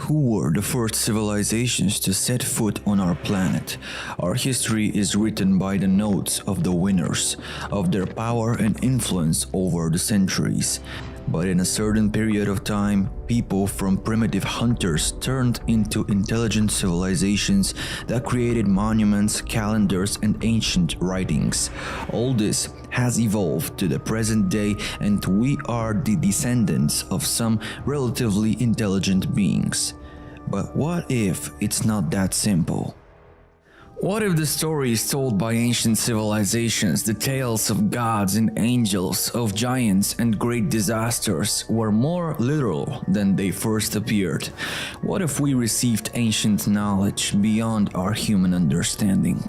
Who were the first civilizations to set foot on our planet? Our history is written by the notes of the winners, of their power and influence over the centuries. But in a certain period of time, people from primitive hunters turned into intelligent civilizations that created monuments, calendars, and ancient writings. All this has evolved to the present day, and we are the descendants of some relatively intelligent beings. But what if it's not that simple? What if the stories told by ancient civilizations, the tales of gods and angels, of giants and great disasters, were more literal than they first appeared? What if we received ancient knowledge beyond our human understanding?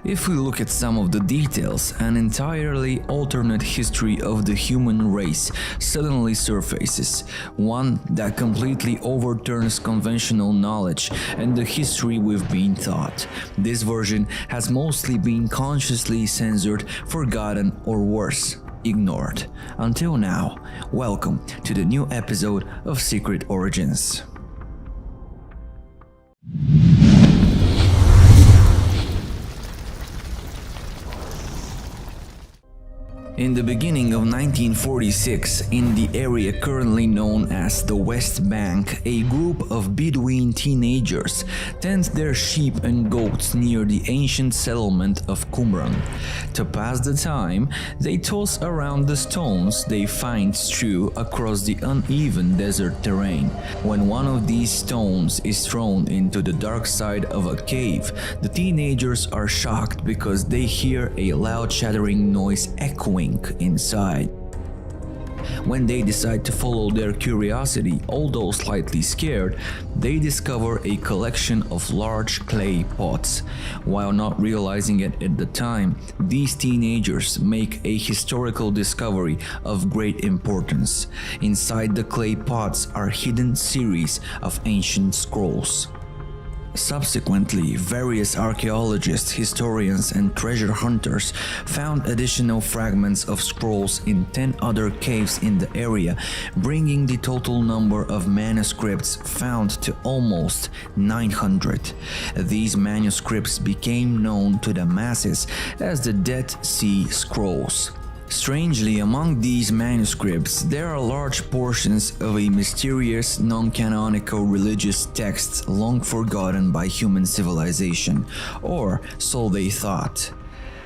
If we look at some of the details, an entirely alternate history of the human race suddenly surfaces, one that completely overturns conventional knowledge and the history we've been taught. This version has mostly been consciously censored, forgotten, or worse, ignored. Until now, welcome to the new episode of Secret Origins. In the beginning of 1946, in the area currently known as the West Bank, a group of Bedouin teenagers tend their sheep and goats near the ancient settlement of Qumran. To pass the time, they toss around the stones they find strewn across the uneven desert terrain. When one of these stones is thrown into the dark side of a cave, the teenagers are shocked because they hear a loud shattering noise echoing inside. When they decide to follow their curiosity, although slightly scared, they discover a collection of large clay pots. While not realizing it at the time, these teenagers make a historical discovery of great importance. Inside the clay pots are hidden series of ancient scrolls. Subsequently, various archaeologists, historians, and treasure hunters found additional fragments of scrolls in 10 other caves in the area, bringing the total number of manuscripts found to almost 900. These manuscripts became known to the masses as the Dead Sea Scrolls. Strangely, among these manuscripts, there are large portions of a mysterious, non-canonical religious text long forgotten by human civilization, or so they thought.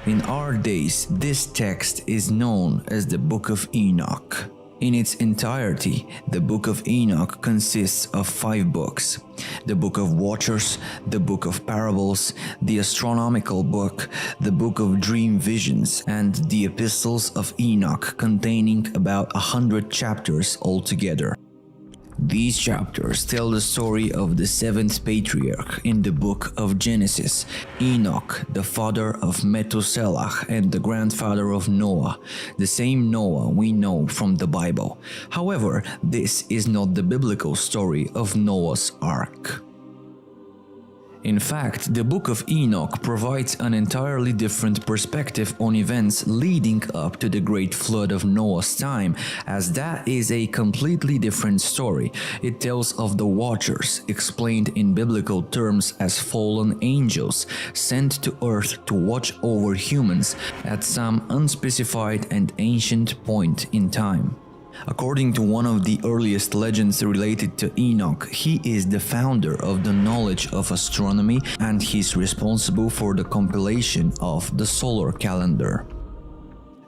In our days, this text is known as the Book of Enoch. In its entirety, the Book of Enoch consists of 5 books: the Book of Watchers, the Book of Parables, the Astronomical Book, the Book of Dream Visions, and the Epistles of Enoch, containing about 100 chapters altogether. These chapters tell the story of the 7th patriarch in the book of Genesis, Enoch, the father of Methuselah and the grandfather of Noah, the same Noah we know from the Bible. However, this is not the biblical story of Noah's Ark. In fact, the Book of Enoch provides an entirely different perspective on events leading up to the Great Flood of Noah's time, as that is a completely different story. It tells of the Watchers, explained in biblical terms as fallen angels, sent to earth to watch over humans at some unspecified and ancient point in time. According to one of the earliest legends related to Enoch, he is the founder of the knowledge of astronomy and he's responsible for the compilation of the solar calendar.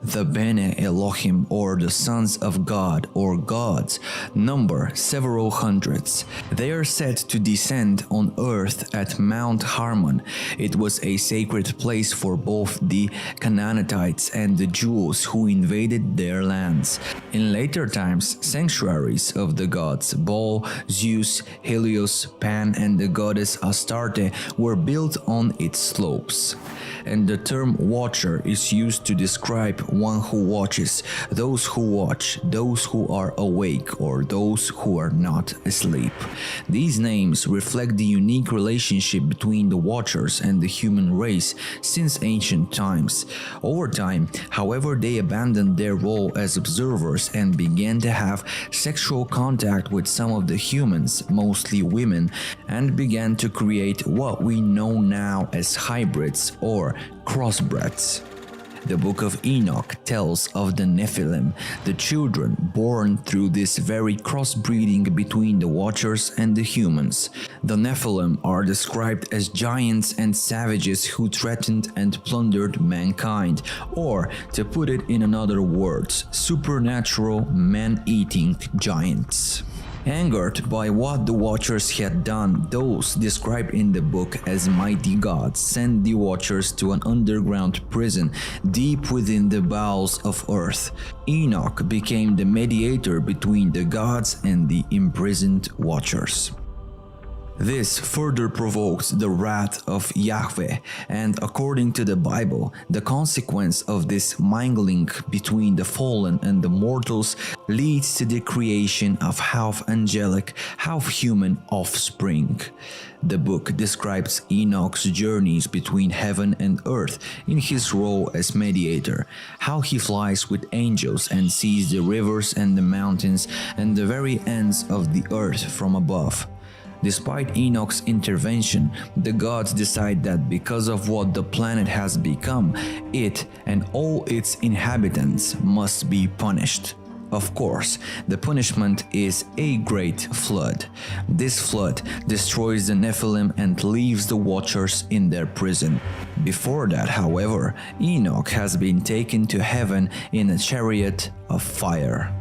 The Bene Elohim, or the sons of God or gods, number several hundreds. They are said to descend on earth at Mount Hermon. It was a sacred place for both the Canaanites and the Jews who invaded their lands. In later times, sanctuaries of the gods Baal, Zeus, Helios, Pan, and the goddess Astarte were built on its slopes. And the term watcher is used to describe one who watches, those who watch, those who are awake, or those who are not asleep. These names reflect the unique relationship between the Watchers and the human race since ancient times. Over time, however, they abandoned their role as observers and began to have sexual contact with some of the humans, mostly women, and began to create what we know now as hybrids or crossbreds. The Book of Enoch tells of the Nephilim, the children born through this very crossbreeding between the Watchers and the humans. The Nephilim are described as giants and savages who threatened and plundered mankind, or, to put it in other words, supernatural man-eating giants. Angered by what the Watchers had done, those described in the book as mighty gods sent the Watchers to an underground prison deep within the bowels of earth. Enoch became the mediator between the gods and the imprisoned Watchers. This further provoked the wrath of Yahweh, and according to the Bible, the consequence of this mingling between the fallen and the mortals leads to the creation of half-angelic, half-human offspring. The book describes Enoch's journeys between heaven and earth in his role as mediator, how he flies with angels and sees the rivers and the mountains and the very ends of the earth from above. Despite Enoch's intervention, the gods decide that because of what the planet has become, it and all its inhabitants must be punished. Of course, the punishment is a great flood. This flood destroys the Nephilim and leaves the Watchers in their prison. Before that, however, Enoch has been taken to heaven in a chariot of fire.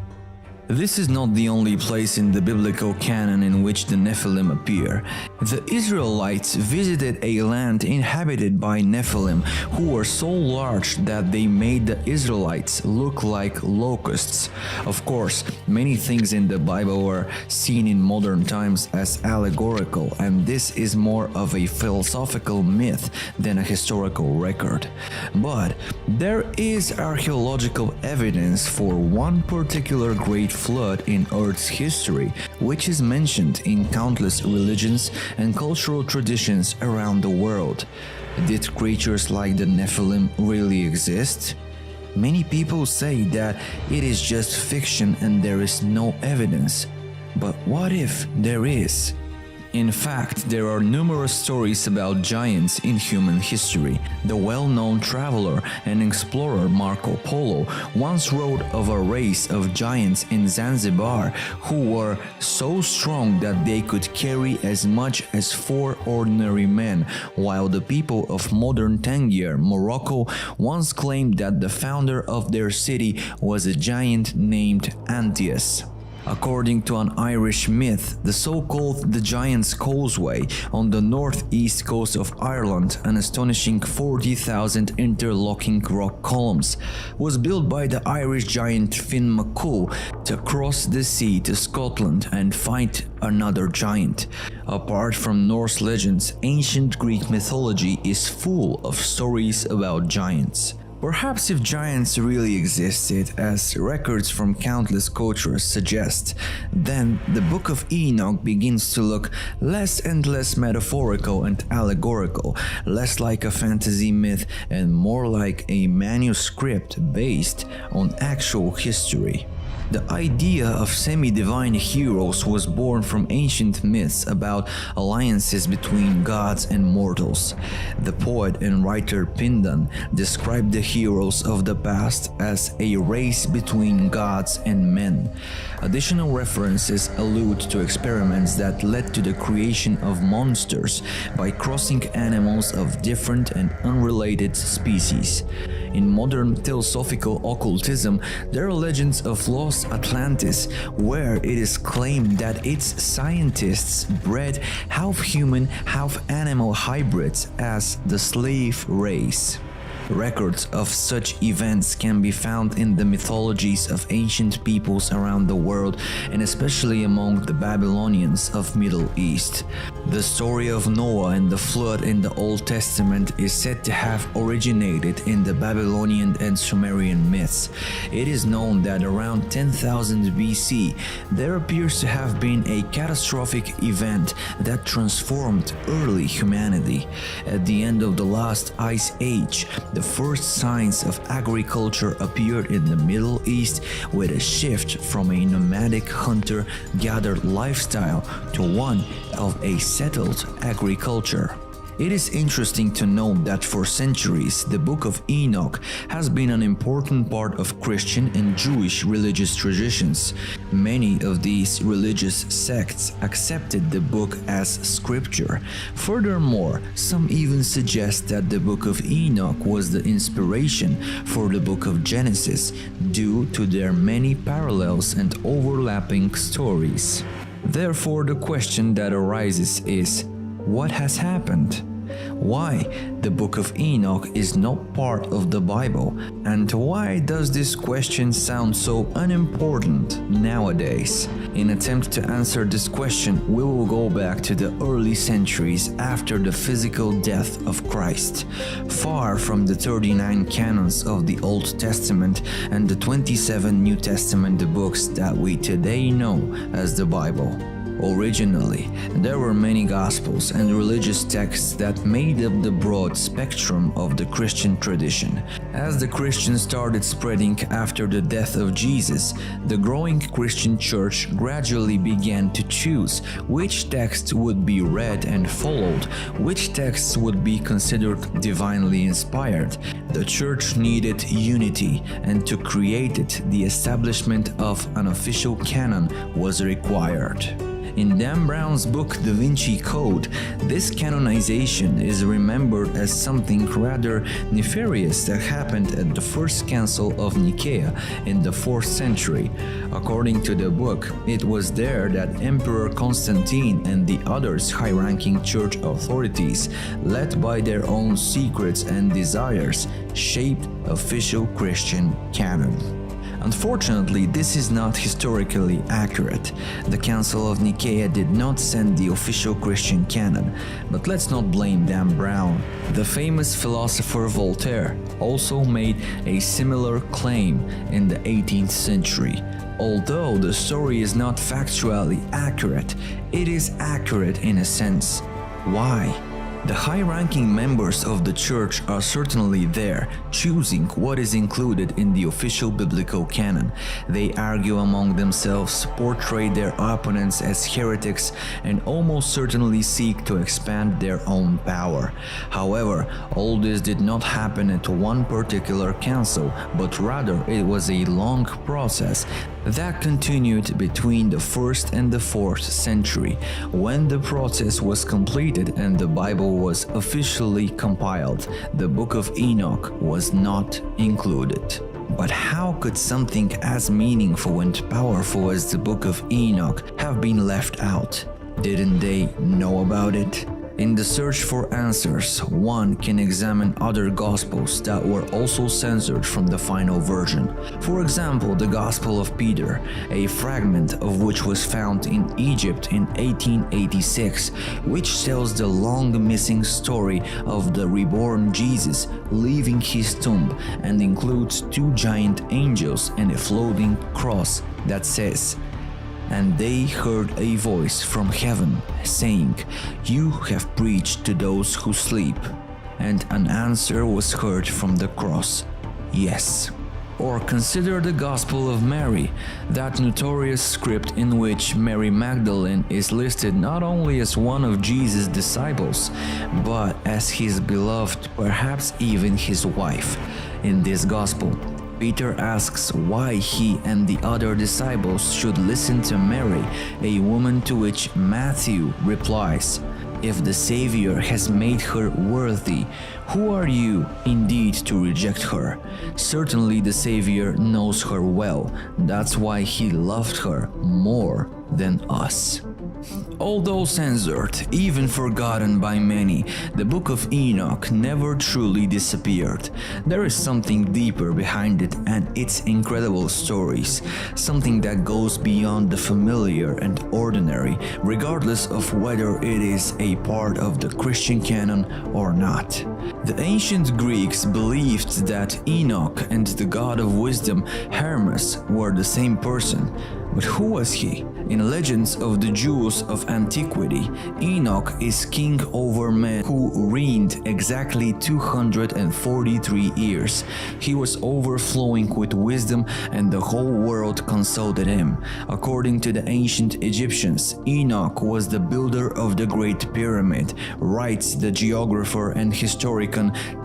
This is not the only place in the biblical canon in which the Nephilim appear. The Israelites visited a land inhabited by Nephilim who were so large that they made the Israelites look like locusts. Of course, many things in the Bible were seen in modern times as allegorical, and this is more of a philosophical myth than a historical record. But there is archaeological evidence for one particular great flood in Earth's history, which is mentioned in countless religions and cultural traditions around the world. Did creatures like the Nephilim really exist? Many people say that it is just fiction and there is no evidence. But what if there is? In fact, there are numerous stories about giants in human history. The well-known traveler and explorer Marco Polo once wrote of a race of giants in Zanzibar who were so strong that they could carry as much as 4 ordinary men, while the people of modern Tangier, Morocco, once claimed that the founder of their city was a giant named Antaeus. According to an Irish myth, the so-called the Giant's Causeway on the northeast coast of Ireland, an astonishing 40,000 interlocking rock columns, was built by the Irish giant Finn McCool to cross the sea to Scotland and fight another giant. Apart from Norse legends, ancient Greek mythology is full of stories about giants. Perhaps if giants really existed, as records from countless cultures suggest, then the Book of Enoch begins to look less and less metaphorical and allegorical, less like a fantasy myth and more like a manuscript based on actual history. The idea of semi-divine heroes was born from ancient myths about alliances between gods and mortals. The poet and writer Pindar described the heroes of the past as a race between gods and men. Additional references allude to experiments that led to the creation of monsters by crossing animals of different and unrelated species. In modern theosophical occultism, there are legends of lost Atlantis, where it is claimed that its scientists bred half-human, half-animal hybrids as the slave race. Records of such events can be found in the mythologies of ancient peoples around the world, and especially among the Babylonians of Middle East. The story of Noah and the flood in the Old Testament is said to have originated in the Babylonian and Sumerian myths. It is known that around 10,000 BC, there appears to have been a catastrophic event that transformed early humanity. At the end of the last ice age, the first signs of agriculture appeared in the Middle East, with a shift from a nomadic hunter-gatherer lifestyle to one of a settled agriculture. It is interesting to note that for centuries, the Book of Enoch has been an important part of Christian and Jewish religious traditions. Many of these religious sects accepted the book as scripture. Furthermore, some even suggest that the Book of Enoch was the inspiration for the Book of Genesis due to their many parallels and overlapping stories. Therefore, the question that arises is, what has happened? Why the Book of Enoch is not part of the Bible, and why does this question sound so unimportant nowadays? In attempt to answer this question, we will go back to the early centuries after the physical death of Christ, far from the 39 canons of the Old Testament and the 27 New Testament books that we today know as the Bible. Originally, there were many Gospels and religious texts that made up the broad spectrum of the Christian tradition. As the Christians started spreading after the death of Jesus, the growing Christian church gradually began to choose which texts would be read and followed, which texts would be considered divinely inspired. The church needed unity, and to create it, the establishment of an official canon was required. In Dan Brown's book Da Vinci Code, this canonization is remembered as something rather nefarious that happened at the First Council of Nicaea in the 4th century. According to the book, it was there that Emperor Constantine and the others high-ranking church authorities, led by their own secrets and desires, shaped official Christian canon. Unfortunately, this is not historically accurate. The Council of Nicaea did not send the official Christian canon, but let's not blame Dan Brown. The famous philosopher Voltaire also made a similar claim in the 18th century. Although the story is not factually accurate, it is accurate in a sense. Why? The high-ranking members of the church are certainly there, choosing what is included in the official biblical canon. They argue among themselves, portray their opponents as heretics, and almost certainly seek to expand their own power. However, all this did not happen at one particular council, but rather it was a long process that continued between the 1st and the 4th century. When the process was completed and the Bible was officially compiled, the Book of Enoch was not included. But how could something as meaningful and powerful as the Book of Enoch have been left out? Didn't they know about it? In the search for answers, one can examine other Gospels that were also censored from the final version. For example, the Gospel of Peter, a fragment of which was found in Egypt in 1886, which tells the long-missing story of the reborn Jesus leaving his tomb and includes 2 giant angels and a floating cross that says, "And they heard a voice from heaven, saying, 'You have preached to those who sleep.' And an answer was heard from the cross, 'Yes.'" Or consider the Gospel of Mary, that notorious script in which Mary Magdalene is listed not only as one of Jesus' disciples, but as his beloved, perhaps even his wife. In this Gospel, Peter asks why he and the other disciples should listen to Mary, a woman to which Matthew replies, "If the Savior has made her worthy, who are you indeed to reject her? Certainly the Savior knows her well, that's why he loved her more than us." Although censored, even forgotten by many, the Book of Enoch never truly disappeared. There is something deeper behind it and its incredible stories, something that goes beyond the familiar and ordinary, regardless of whether it is a part of the Christian canon or not. The ancient Greeks believed that Enoch and the god of wisdom Hermes were the same person. But who was he? In legends of the Jews of antiquity, Enoch is king over men who reigned exactly 243 years. He was overflowing with wisdom and the whole world consulted him. According to the ancient Egyptians, Enoch was the builder of the Great Pyramid, writes the geographer and historian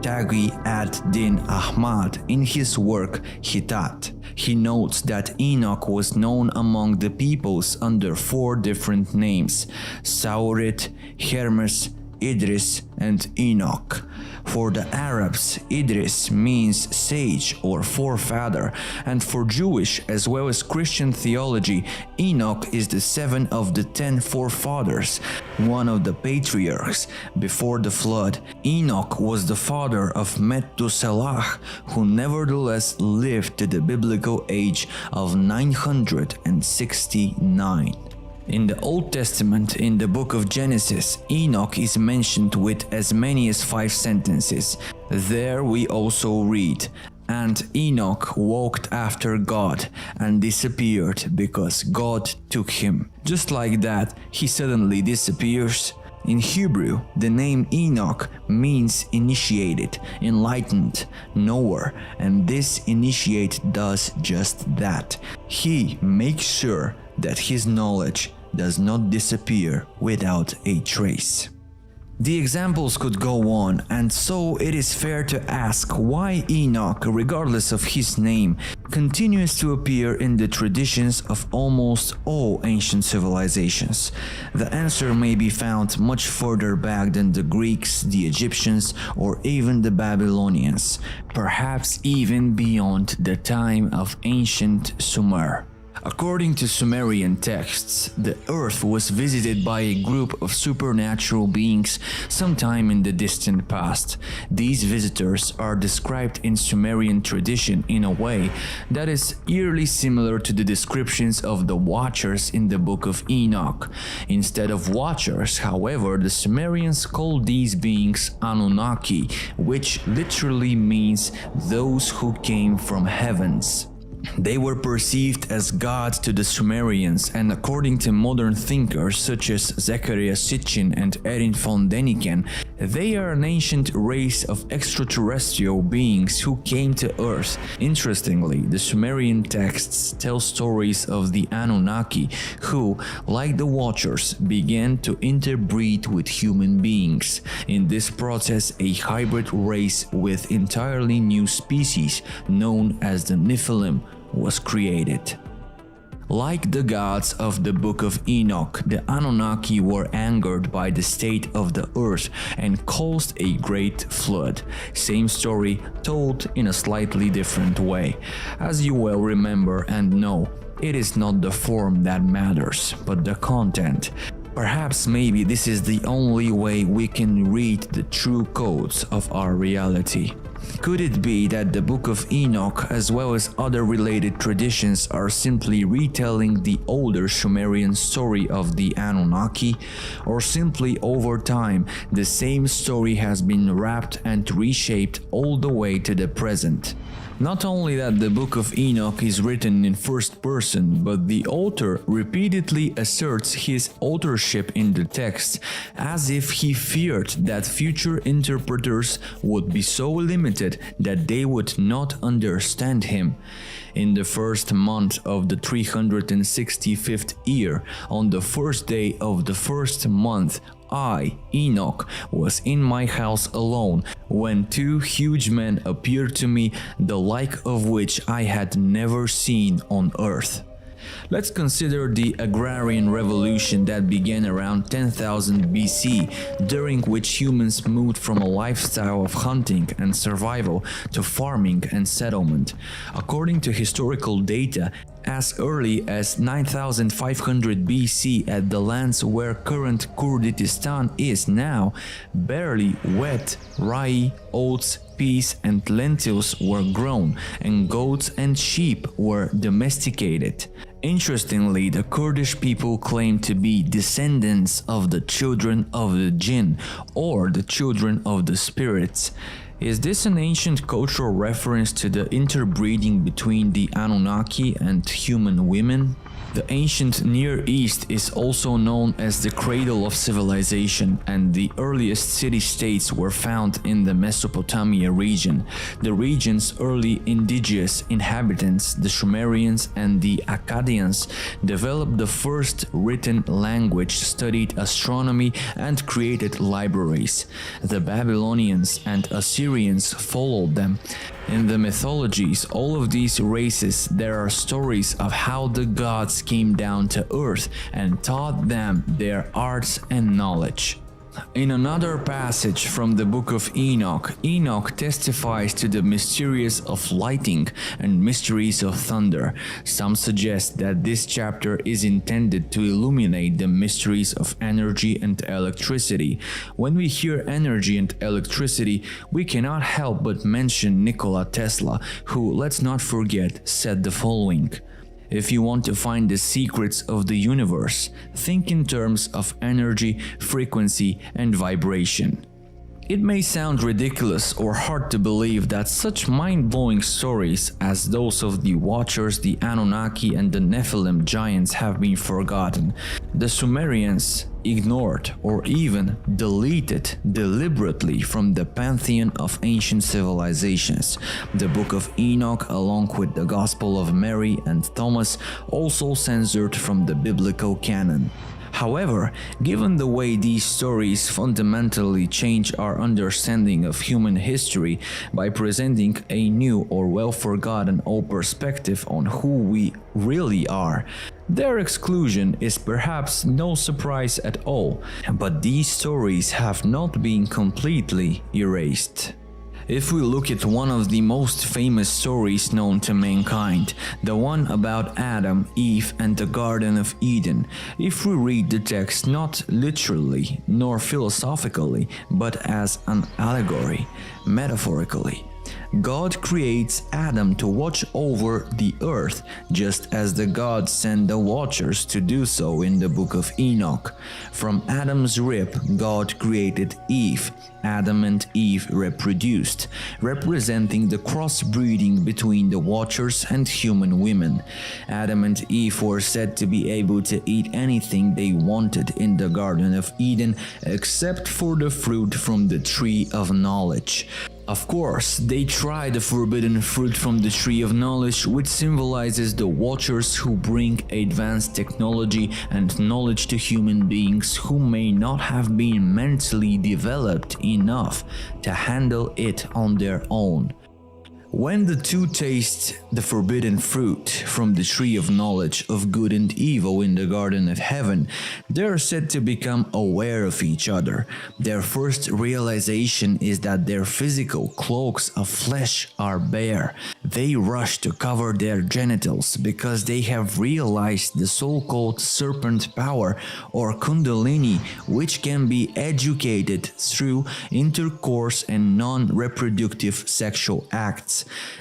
Taghi ad-Din Ahmad in his work Hittat. He notes that Enoch was known among the peoples under 4 different names: Saurit, Hermes, Idris, and Enoch. For the Arabs, Idris means sage or forefather, and for Jewish as well as Christian theology, Enoch is the 7th of the 10 forefathers, one of the patriarchs. Before the flood, Enoch was the father of Methuselah, who nevertheless lived to the biblical age of 969. In the Old Testament, in the book of Genesis, Enoch is mentioned with as many as 5 sentences. There we also read, "And Enoch walked after God and disappeared because God took him." Just like that, he suddenly disappears. In Hebrew, the name Enoch means initiated, enlightened, knower, and this initiate does just that. He makes sure that his knowledge does not disappear without a trace. The examples could go on, and so it is fair to ask why Enoch, regardless of his name, continues to appear in the traditions of almost all ancient civilizations. The answer may be found much further back than the Greeks, the Egyptians, or even the Babylonians, perhaps even beyond the time of ancient Sumer. According to Sumerian texts, the earth was visited by a group of supernatural beings sometime in the distant past. These visitors are described in Sumerian tradition in a way that is eerily similar to the descriptions of the Watchers in the Book of Enoch. Instead of Watchers, however, the Sumerians called these beings Anunnaki, which literally means those who came from heavens. They were perceived as gods to the Sumerians, and according to modern thinkers such as Zecharia Sitchin and Erin von Däniken, they are an ancient race of extraterrestrial beings who came to Earth. Interestingly, the Sumerian texts tell stories of the Anunnaki who, like the Watchers, began to interbreed with human beings. In this process, a hybrid race with entirely new species known as the Nephilim was created. Like the gods of the Book of Enoch, the Anunnaki were angered by the state of the earth and caused a great flood. Same story told in a slightly different way. As you well remember and know, it is not the form that matters, but the content. Perhaps maybe this is the only way we can read the true codes of our reality. Could it be that the Book of Enoch, as well as other related traditions, are simply retelling the older Sumerian story of the Anunnaki? Or simply over time, the same story has been wrapped and reshaped all the way to the present? Not only that the Book of Enoch is written in first person, but the author repeatedly asserts his authorship in the text, as if he feared that future interpreters would be so limited that they would not understand him. In the first month of the 365th year, on the first day of the first month, I, Enoch, was in my house alone when 2 huge men appeared to me, the like of which I had never seen on earth. Let's consider the agrarian revolution that began around 10,000 BC, during which humans moved from a lifestyle of hunting and survival to farming and settlement. According to historical data, as early as 9500 BC, at the lands where current Kurdistan is now, barley, wheat, rye, oats, peas and lentils were grown, and goats and sheep were domesticated. Interestingly, the Kurdish people claim to be descendants of the children of the jinn, or the children of the spirits. Is this an ancient cultural reference to the interbreeding between the Anunnaki and human women? The ancient Near East is also known as the cradle of civilization, and the earliest city-states were found in the Mesopotamia region. The region's early indigenous inhabitants, the Sumerians and the Akkadians, developed the first written language, studied astronomy, and created libraries. The Babylonians and Assyrians followed them. In the mythologies, all of these races, there are stories of how the gods came down to earth and taught them their arts and knowledge. In another passage from the book of Enoch, Enoch testifies to the mysteries of lightning and mysteries of thunder. Some suggest that this chapter is intended to illuminate the mysteries of energy and electricity. When we hear energy and electricity, we cannot help but mention Nikola Tesla, who, let's not forget, said the following: "If you want to find the secrets of the universe, think in terms of energy, frequency, and vibration." It may sound ridiculous or hard to believe that such mind-blowing stories as those of the Watchers, the Anunnaki, and the Nephilim giants have been forgotten. The Sumerians ignored or even deleted deliberately from the pantheon of ancient civilizations. The Book of Enoch, along with the Gospel of Mary and Thomas, also censored from the biblical canon. However, given the way these stories fundamentally change our understanding of human history by presenting a new or well-forgotten old perspective on who we really are, their exclusion is perhaps no surprise at all, but these stories have not been completely erased. If we look at one of the most famous stories known to mankind, the one about Adam, Eve, and the Garden of Eden, if we read the text not literally nor philosophically, but as an allegory, metaphorically, God creates Adam to watch over the earth, just as the gods sent the watchers to do so in the book of Enoch. From Adam's rib, God created Eve. Adam and Eve reproduced, representing the crossbreeding between the watchers and human women. Adam and Eve were said to be able to eat anything they wanted in the Garden of Eden, except for the fruit from the tree of knowledge. Of course, they tried the forbidden fruit from the tree of knowledge, which symbolizes the watchers who bring advanced technology and knowledge to human beings who may not have been mentally developed enough to handle it on their own. When the two taste the forbidden fruit from the tree of knowledge of good and evil in the Garden of Heaven, they are said to become aware of each other. Their first realization is that their physical cloaks of flesh are bare. They rush to cover their genitals because they have realized the so-called serpent power or kundalini, which can be educated through intercourse and non-reproductive sexual acts.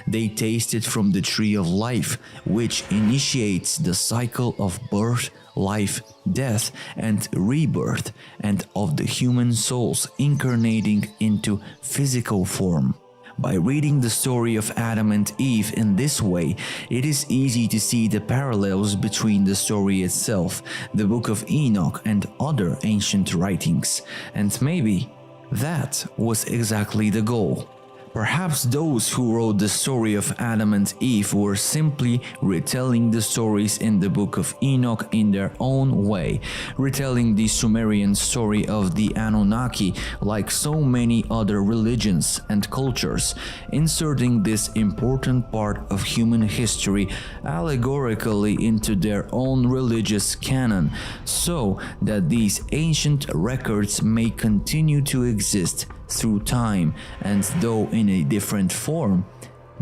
They tasted from the tree of life, which initiates the cycle of birth, life, death, and rebirth, and of the human souls incarnating into physical form. By reading the story of Adam and Eve in this way, it is easy to see the parallels between the story itself, the Book of Enoch, and other ancient writings. And maybe that was exactly the goal. Perhaps those who wrote the story of Adam and Eve were simply retelling the stories in the Book of Enoch in their own way, retelling the Sumerian story of the Anunnaki like so many other religions and cultures, inserting this important part of human history allegorically into their own religious canon, so that these ancient records may continue to exist through time, and though in a different form,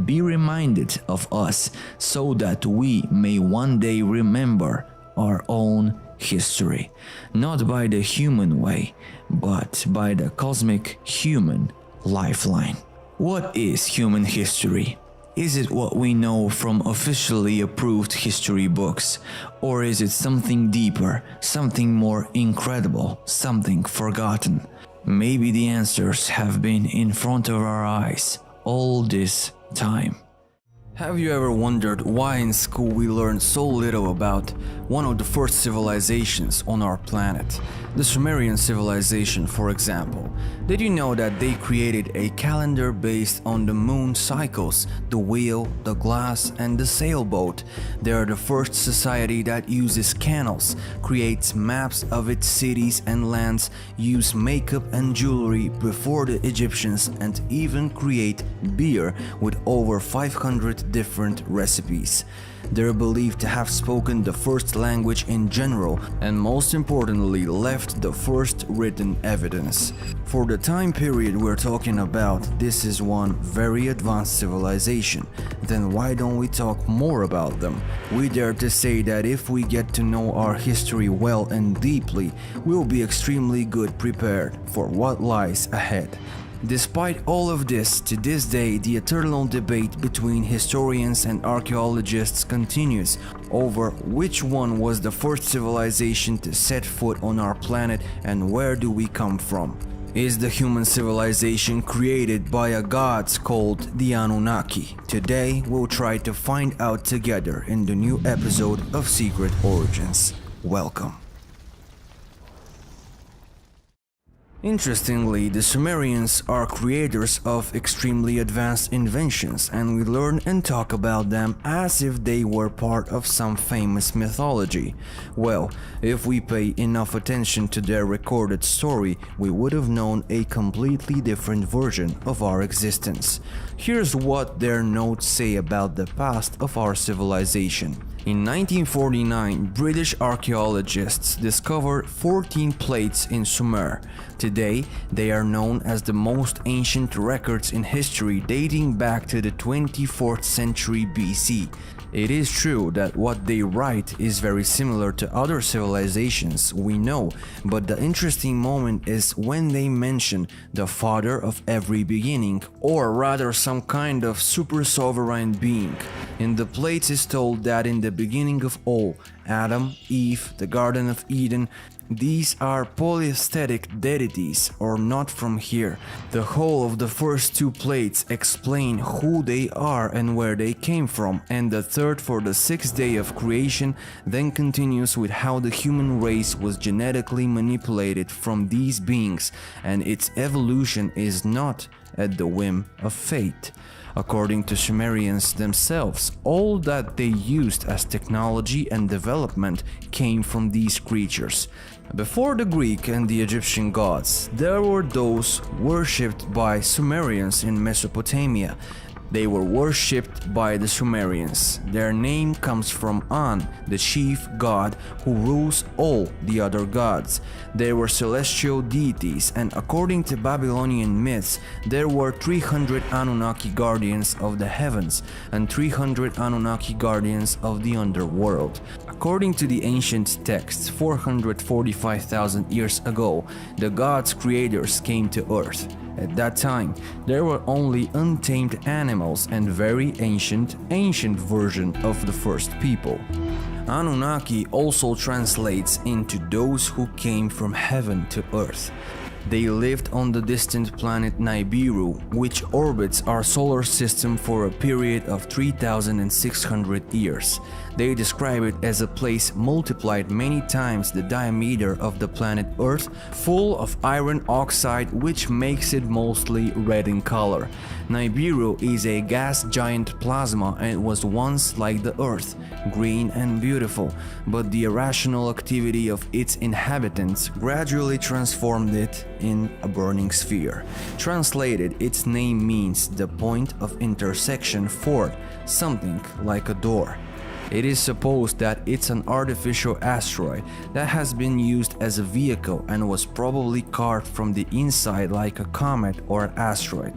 be reminded of us so that we may one day remember our own history, not by the human way, but by the cosmic human lifeline. What is human history? Is it what we know from officially approved history books, or is it something deeper, something more incredible, something forgotten? Maybe the answers have been in front of our eyes all this time. Have you ever wondered why in school we learn so little about one of the first civilizations on our planet? The Sumerian civilization, for example. Did you know that they created a calendar based on the moon cycles, the wheel, the glass, and the sailboat? They are the first society that uses canals, creates maps of its cities and lands, use makeup and jewelry before the Egyptians, and even create beer with over 500 different recipes. They're believed to have spoken the first language in general, and most importantly left the first written evidence. For the time period we're talking about, this is one very advanced civilization. Then why don't we talk more about them? We dare to say that if we get to know our history well and deeply, we'll be extremely good prepared for what lies ahead. Despite all of this, to this day, the eternal debate between historians and archaeologists continues over which one was the first civilization to set foot on our planet and where do we come from. Is the human civilization created by a gods called the Anunnaki? Today, we'll try to find out together in the new episode of Secret Origins. Welcome. Interestingly, the Sumerians are creators of extremely advanced inventions, and we learn and talk about them as if they were part of some famous mythology. Well, if we pay enough attention to their recorded story, we would have known a completely different version of our existence. Here's what their notes say about the past of our civilization. In 1949, British archaeologists discovered 14 plates in Sumer. Today, they are known as the most ancient records in history, dating back to the 24th century BC. It is true that what they write is very similar to other civilizations we know, but the interesting moment is when they mention the father of every beginning, or rather some kind of super sovereign being. In the plates is told that in the beginning of all, Adam, Eve, the Garden of Eden, these are polytheistic deities or not from here. The whole of the first two plates explain who they are and where they came from, and the third for the sixth day of creation then continues with how the human race was genetically manipulated from these beings, and its evolution is not at the whim of fate. According to Sumerians themselves, all that they used as technology and development came from these creatures. Before the Greek and the Egyptian gods, there were those worshipped by Sumerians in Mesopotamia. They were worshipped by the Sumerians. Their name comes from An, the chief god who rules all the other gods. They were celestial deities, and according to Babylonian myths, there were 300 Anunnaki guardians of the heavens and 300 Anunnaki guardians of the underworld. According to the ancient texts, 445,000 years ago, the gods' creators came to Earth. At that time, there were only untamed animals and very ancient version of the first people. Anunnaki also translates into those who came from heaven to earth. They lived on the distant planet Nibiru, which orbits our solar system for a period of 3,600 years. They describe it as a place multiplied many times the diameter of the planet Earth, full of iron oxide, which makes it mostly red in color. Nibiru is a gas giant plasma and was once like the Earth, green and beautiful, but the irrational activity of its inhabitants gradually transformed it in a burning sphere. Translated, its name means the point of intersection for something like a door. It is supposed that it's an artificial asteroid that has been used as a vehicle and was probably carved from the inside like a comet or an asteroid.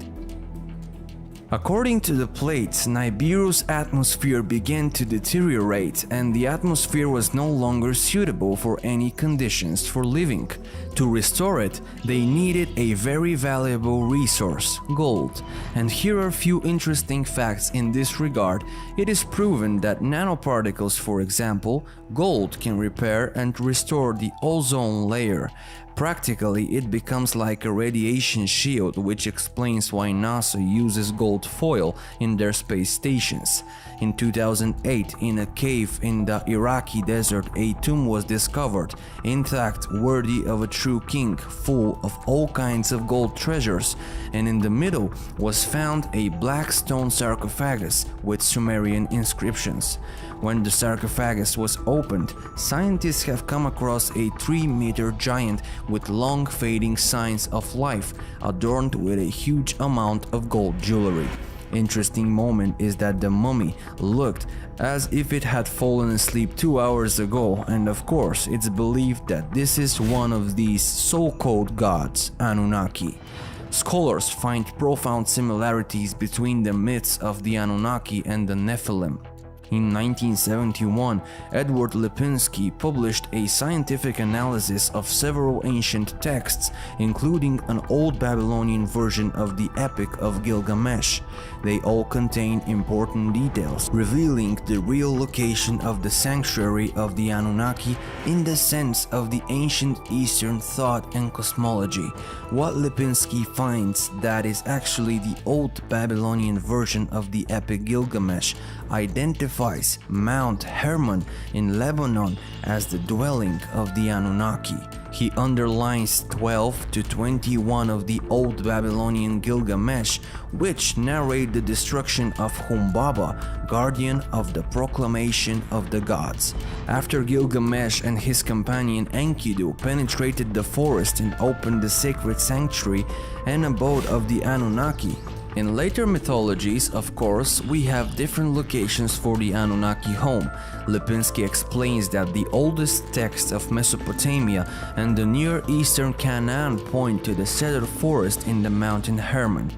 According to the plates, Nibiru's atmosphere began to deteriorate and the atmosphere was no longer suitable for any conditions for living. To restore it, they needed a very valuable resource, gold. And here are a few interesting facts in this regard. It is proven that nanoparticles, for example, gold can repair and restore the ozone layer. Practically, it becomes like a radiation shield, which explains why NASA uses gold foil in their space stations. In 2008, in a cave in the Iraqi desert, a tomb was discovered, intact, worthy of a true king, full of all kinds of gold treasures, and in the middle was found a black stone sarcophagus with Sumerian inscriptions. When the sarcophagus was opened, scientists have come across a 3-meter giant with long fading signs of life, adorned with a huge amount of gold jewelry. Interesting moment is that the mummy looked as if it had fallen asleep 2 hours ago, and of course it's believed that this is one of these so-called gods, Anunnaki. Scholars find profound similarities between the myths of the Anunnaki and the Nephilim. In 1971, Edward Lipinski published a scientific analysis of several ancient texts, including an Old Babylonian version of the Epic of Gilgamesh. They all contain important details, revealing the real location of the sanctuary of the Anunnaki in the sense of the ancient Eastern thought and cosmology. What Lipinski finds that is actually the Old Babylonian version of the Epic Gilgamesh identifies Mount Hermon in Lebanon as the dwelling of the Anunnaki. He underlines 12 to 21 of the Old Babylonian Gilgamesh, which narrate the destruction of Humbaba, guardian of the proclamation of the gods. After Gilgamesh and his companion Enkidu penetrated the forest and opened the sacred sanctuary and abode of the Anunnaki. In later mythologies, of course, we have different locations for the Anunnaki home. Lipinski explains that the oldest texts of Mesopotamia and the Near Eastern Canaan point to the cedar forest in the mountain Hermon.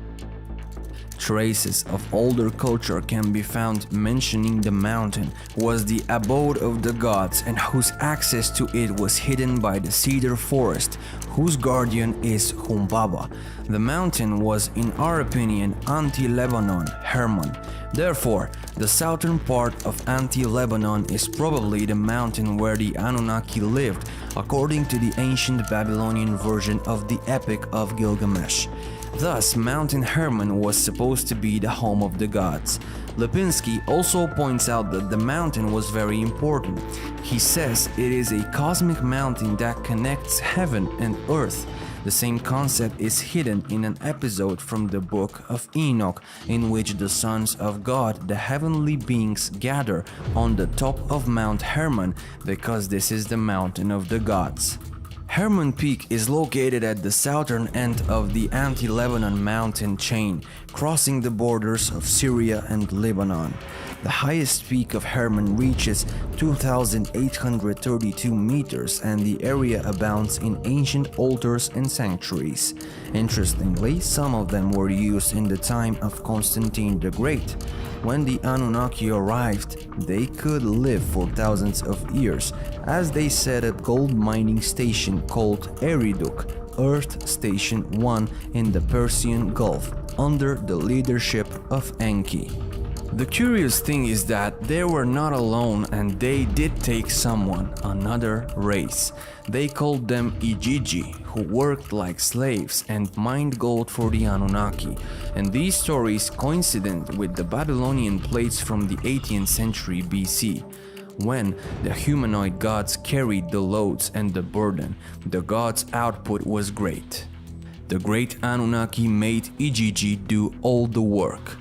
Traces of older culture can be found mentioning the mountain was the abode of the gods and whose access to it was hidden by the cedar forest, whose guardian is Humbaba. The mountain was, in our opinion, anti-Lebanon, Hermon. Therefore, the southern part of anti-Lebanon is probably the mountain where the Anunnaki lived, according to the ancient Babylonian version of the Epic of Gilgamesh. Thus, Mountain Hermon was supposed to be the home of the gods. Lipinski also points out that the mountain was very important. He says it is a cosmic mountain that connects heaven and earth. The same concept is hidden in an episode from the Book of Enoch, in which the sons of God, the heavenly beings, gather on the top of Mount Hermon because this is the mountain of the gods. Hermon Peak is located at the southern end of the anti-Lebanon mountain chain, crossing the borders of Syria and Lebanon. The highest peak of Hermon reaches 2,832 meters, and the area abounds in ancient altars and sanctuaries. Interestingly, some of them were used in the time of Constantine the Great. When the Anunnaki arrived, they could live for thousands of years, as they set a gold mining station called Eriduk, Earth Station 1 in the Persian Gulf, under the leadership of Enki. The curious thing is that they were not alone and they did take someone, another race. They called them Igigi, who worked like slaves and mined gold for the Anunnaki. And these stories coincident with the Babylonian plates from the 18th century BC. When the humanoid gods carried the loads and the burden, the gods' output was great. The great Anunnaki made Igigi do all the work.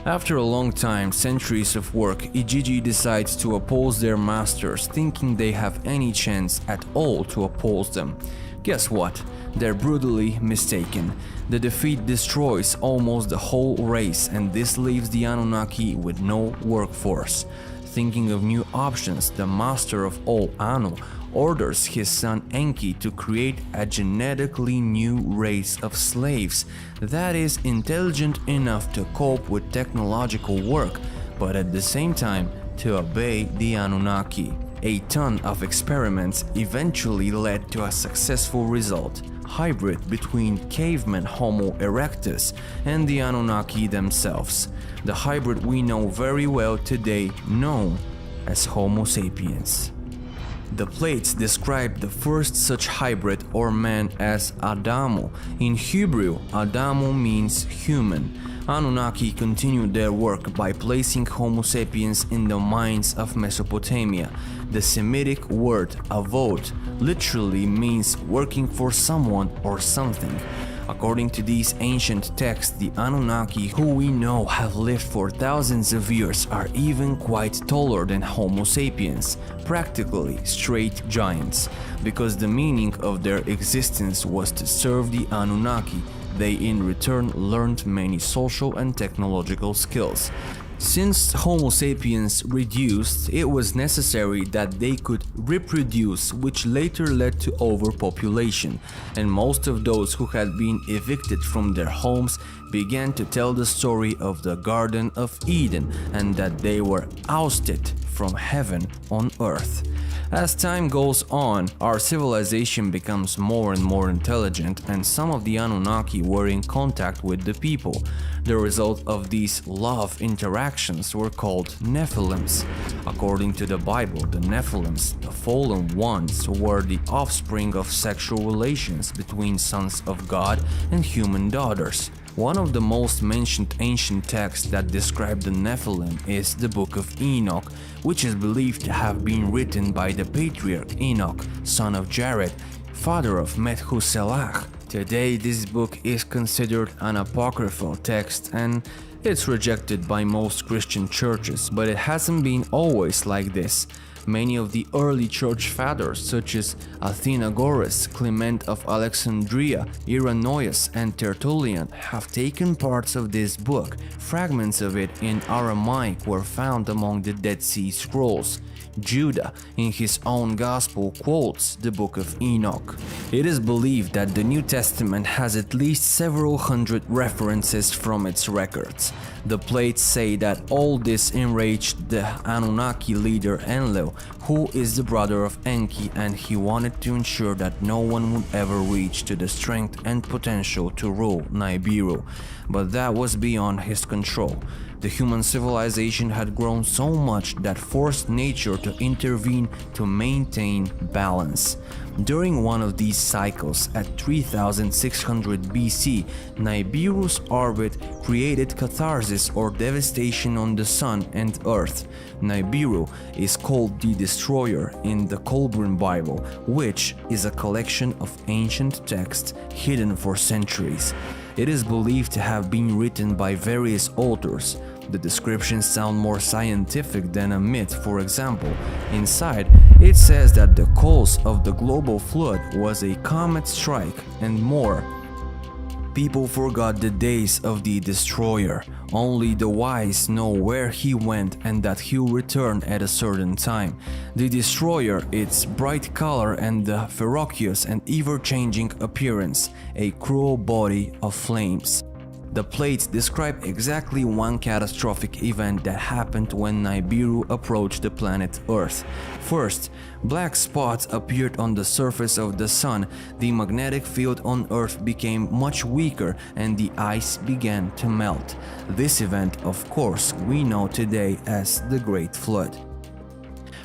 After a long time, centuries of work, Igigi decides to oppose their masters, thinking they have any chance at all to oppose them. Guess what? They're brutally mistaken. The defeat destroys almost the whole race, and this leaves the Anunnaki with no workforce. Thinking of new options, the master of all Anu orders his son Enki to create a genetically new race of slaves that is intelligent enough to cope with technological work, but at the same time to obey the Anunnaki. A ton of experiments eventually led to a successful result: hybrid between caveman Homo erectus and the Anunnaki themselves. The hybrid we know very well today, known as Homo sapiens. The plates describe the first such hybrid or man as Adamo. In Hebrew, Adamo means human. Anunnaki continued their work by placing Homo sapiens in the mines of Mesopotamia. The Semitic word avod literally means working for someone or something. According to these ancient texts, the Anunnaki, who we know have lived for thousands of years, are even quite taller than Homo sapiens, practically straight giants. Because the meaning of their existence was to serve the Anunnaki, they in return learned many social and technological skills. Since Homo sapiens reduced, it was necessary that they could reproduce, which later led to overpopulation, and most of those who had been evicted from their homes began to tell the story of the Garden of Eden and that they were ousted from heaven on earth. As time goes on, our civilization becomes more and more intelligent, and some of the Anunnaki were in contact with the people. The result of these love interactions were called Nephilims. According to the Bible, the Nephilims, the fallen ones, were the offspring of sexual relations between sons of God and human daughters. One of the most mentioned ancient texts that describe the Nephilim is the Book of Enoch, which is believed to have been written by the patriarch Enoch, son of Jared, father of Methuselah. Today, this book is considered an apocryphal text and it's rejected by most Christian churches, but it hasn't been always like this. Many of the early church fathers, such as Athenagoras, Clement of Alexandria, Irenaeus, and Tertullian, have taken parts of this book. Fragments of it in Aramaic were found among the Dead Sea Scrolls. Judah, in his own gospel, quotes the Book of Enoch. It is believed that the New Testament has at least several hundred references from its records. The plates say that all this enraged the Anunnaki leader Enlil, who is the brother of Enki, and he wanted to ensure that no one would ever reach to the strength and potential to rule Nibiru, but that was beyond his control. The human civilization had grown so much that forced nature to intervene to maintain balance. During one of these cycles, at 3600 BC, Nibiru's orbit created catharsis or devastation on the Sun and Earth. Nibiru is called the Destroyer in the Kolbrin Bible, which is a collection of ancient texts hidden for centuries. It is believed to have been written by various authors. The descriptions sound more scientific than a myth. For example, inside it says that the cause of the global flood was a comet strike and more. People forgot the days of the Destroyer. Only the wise know where he went and that he'll return at a certain time. The Destroyer, its bright color and the ferocious and ever-changing appearance, a cruel body of flames. The plates describe exactly one catastrophic event that happened when Nibiru approached the planet Earth. First, black spots appeared on the surface of the Sun, the magnetic field on Earth became much weaker and the ice began to melt. This event, of course, we know today as the Great Flood.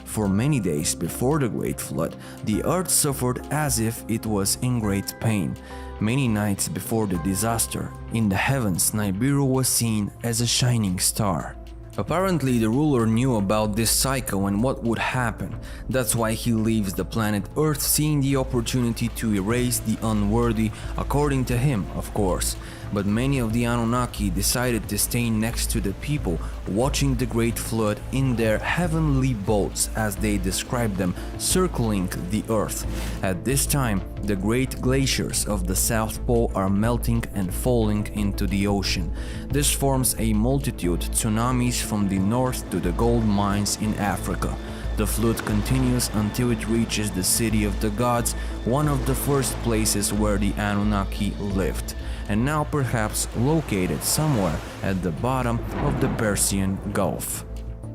For many days before the Great Flood, the Earth suffered as if it was in great pain. Many nights before the disaster, in the heavens Nibiru was seen as a shining star. Apparently the ruler knew about this cycle and what would happen. That's why he leaves the planet Earth, seeing the opportunity to erase the unworthy, according to him, of course. But many of the Anunnaki decided to stay next to the people, watching the Great Flood in their heavenly boats, as they described them, circling the Earth. At this time, the great glaciers of the South Pole are melting and falling into the ocean. This forms a multitude tsunamis from the north to the gold mines in Africa. The flood continues until it reaches the City of the Gods, one of the first places where the Anunnaki lived, and now perhaps located somewhere at the bottom of the Persian Gulf.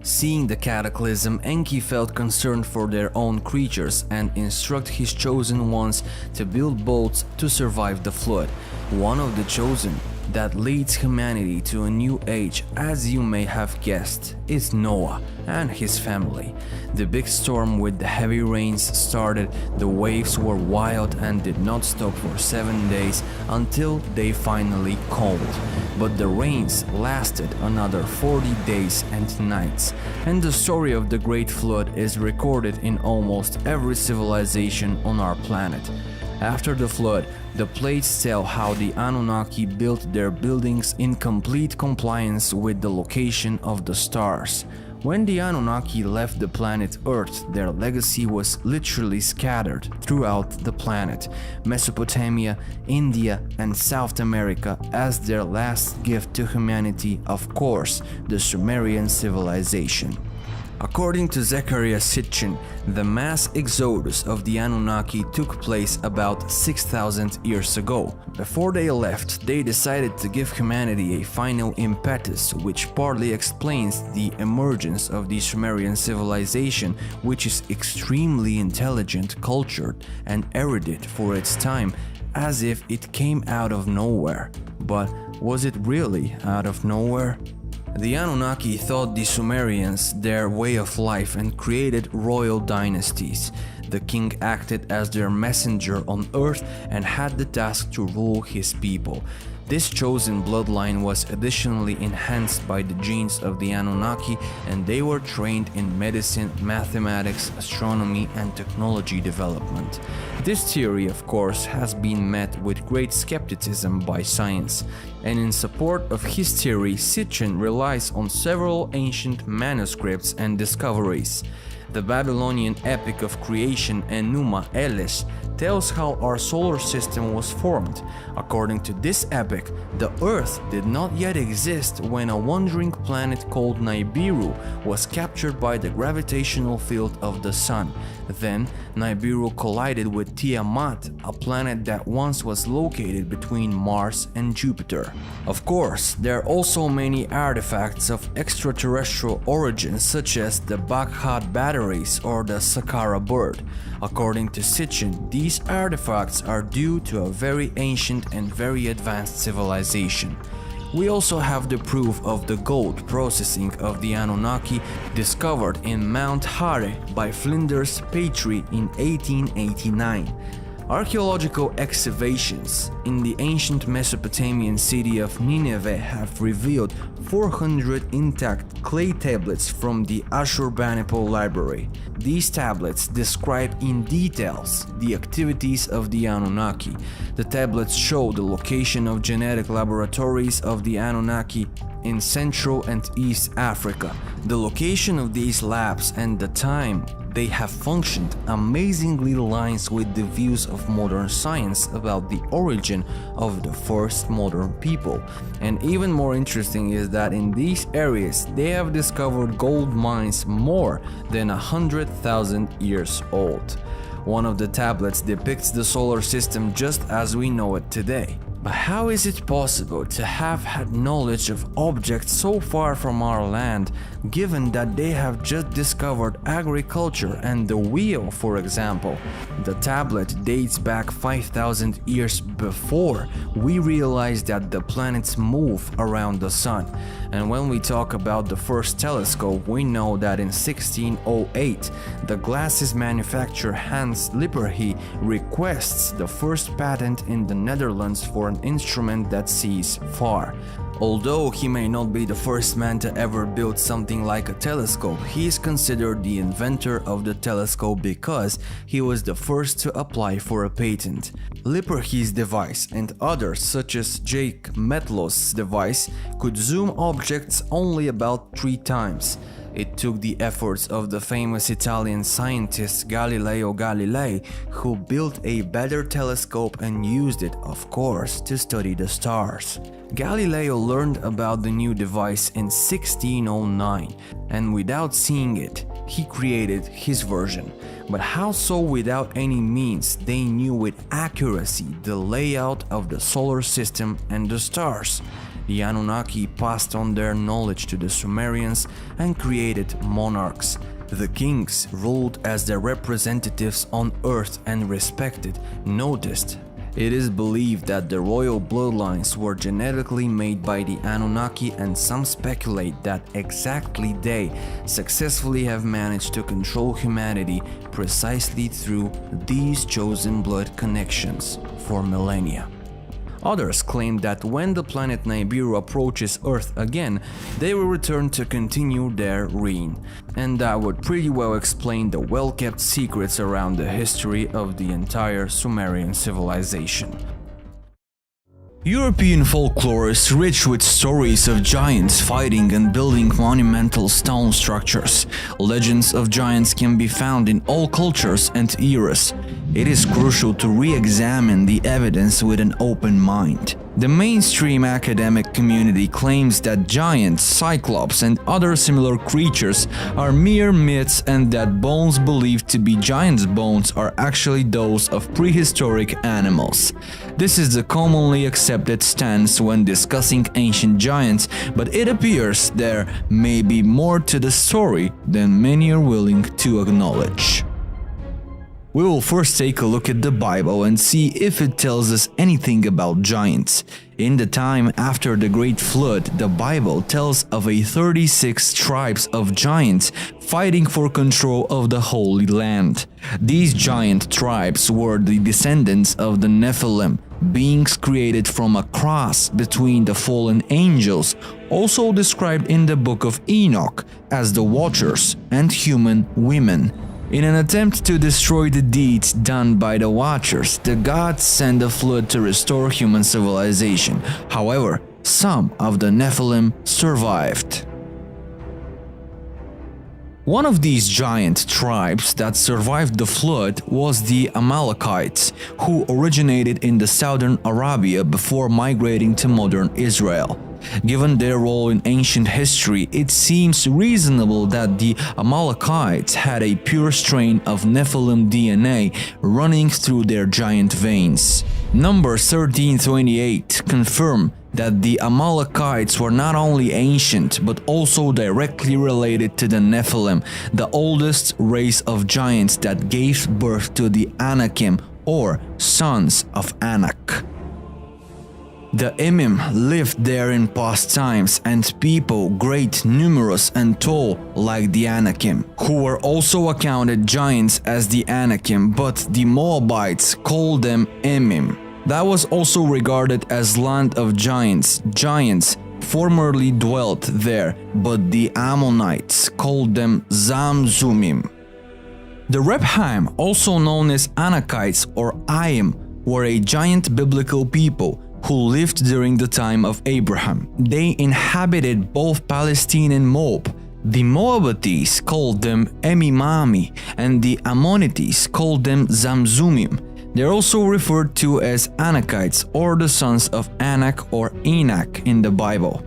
Seeing the cataclysm, Enki felt concerned for their own creatures and instructed his chosen ones to build boats to survive the flood. One of the chosen that leads humanity to a new age, as you may have guessed, is Noah and his family. The big storm with the heavy rains started, the waves were wild and did not stop for 7 days until they finally calmed. But the rains lasted another 40 days and nights, and the story of the Great Flood is recorded in almost every civilization on our planet. After the flood, the plates tell how the Anunnaki built their buildings in complete compliance with the location of the stars. When the Anunnaki left the planet Earth, their legacy was literally scattered throughout the planet, Mesopotamia, India, and South America as their last gift to humanity, of course, the Sumerian civilization. According to Zecharia Sitchin, the mass exodus of the Anunnaki took place about 6,000 years ago. Before they left, they decided to give humanity a final impetus, which partly explains the emergence of the Sumerian civilization, which is extremely intelligent, cultured, and erudite for its time, as if it came out of nowhere. But was it really out of nowhere? The Anunnaki taught the Sumerians their way of life and created royal dynasties. The king acted as their messenger on Earth and had the task to rule his people. This chosen bloodline was additionally enhanced by the genes of the Anunnaki, and they were trained in medicine, mathematics, astronomy, and technology development. This theory, of course, has been met with great skepticism by science, and in support of his theory, Sitchin relies on several ancient manuscripts and discoveries. The Babylonian epic of creation Enuma Elish tells how our solar system was formed. According to this epic, the Earth did not yet exist when a wandering planet called Nibiru was captured by the gravitational field of the Sun. Then, Nibiru collided with Tiamat, a planet that once was located between Mars and Jupiter. Of course, there are also many artifacts of extraterrestrial origin, such as the Baghdad batteries or the Saqqara bird. According to Sitchin, these artifacts are due to a very ancient and very advanced civilization. We also have the proof of the gold processing of the Anunnaki discovered in Mount Hare by Flinders Petrie in 1889. Archaeological excavations in the ancient Mesopotamian city of Nineveh have revealed 400 intact clay tablets from the Ashurbanipal library. These tablets describe in details the activities of the Anunnaki. The tablets show the location of genetic laboratories of the Anunnaki in Central and East Africa. The location of these labs and the time they have functioned amazingly aligns with the views of modern science about the origin of the first modern people. And even more interesting is that in these areas they have discovered gold mines more than 100,000 years old. One of the tablets depicts the solar system just as we know it today. But how is it possible to have had knowledge of objects so far from our land, given that they have just discovered agriculture and the wheel, for example? The tablet dates back 5,000 years before we realized that the planets move around the sun. And when we talk about the first telescope, we know that in 1608, the glasses manufacturer Hans Lippershey requests the first patent in the Netherlands for an instrument that sees far. Although he may not be the first man to ever build something like a telescope, he is considered the inventor of the telescope because he was the first to apply for a patent. Lippershey's device and others such as Jake Metlos's device could zoom objects only about 3 times. It took the efforts of the famous Italian scientist Galileo Galilei, who built a better telescope and used it, of course, to study the stars. Galileo learned about the new device in 1609, and without seeing it, he created his version. But how so without any means they knew with accuracy the layout of the solar system and the stars? The Anunnaki passed on their knowledge to the Sumerians and created monarchs. The kings ruled as their representatives on earth and respected, noticed. It is believed that the royal bloodlines were genetically made by the Anunnaki, and some speculate that exactly they successfully have managed to control humanity precisely through these chosen blood connections for millennia. Others claim that when the planet Nibiru approaches Earth again, they will return to continue their reign. And that would pretty well explain the well-kept secrets around the history of the entire Sumerian civilization. European folklore is rich with stories of giants fighting and building monumental stone structures. Legends of giants can be found in all cultures and eras. It is crucial to re-examine the evidence with an open mind. The mainstream academic community claims that giants, cyclops, and other similar creatures are mere myths, and that bones believed to be giants' bones are actually those of prehistoric animals. This is the commonly accepted stance when discussing ancient giants, but it appears there may be more to the story than many are willing to acknowledge. We will first take a look at the Bible and see if it tells us anything about giants. In the time after the Great Flood, the Bible tells of 36 tribes of giants fighting for control of the Holy Land. These giant tribes were the descendants of the Nephilim, beings created from a cross between the fallen angels, also described in the book of Enoch as the Watchers, and human women. In an attempt to destroy the deeds done by the Watchers, the gods sent a flood to restore human civilization. However, some of the Nephilim survived. One of these giant tribes that survived the flood was the Amalekites, who originated in the southern Arabia before migrating to modern Israel. Given their role in ancient history, it seems reasonable that the Amalekites had a pure strain of Nephilim DNA running through their giant veins. Numbers 13:28 confirm that the Amalekites were not only ancient but also directly related to the Nephilim, the oldest race of giants that gave birth to the Anakim, or sons of Anak. The Emim lived there in past times, and people great, numerous and tall like the Anakim, who were also accounted giants as the Anakim, but the Moabites called them Emim. That was also regarded as land of giants. Giants formerly dwelt there, but the Ammonites called them Zamzumim. The Rephaim, also known as Anakites or Aim, were a giant biblical people who lived during the time of Abraham. They inhabited both Palestine and Moab. The Moabites called them Emimami, and the Ammonites called them Zamzumim. They're also referred to as Anakites, or the sons of Anak or Enak in the Bible.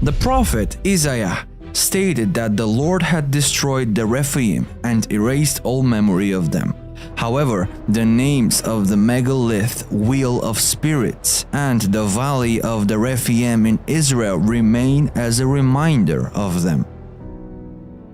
The prophet Isaiah stated that the Lord had destroyed the Rephaim and erased all memory of them. However, the names of the megalith Wheel of Spirits and the Valley of the Rephaim in Israel remain as a reminder of them.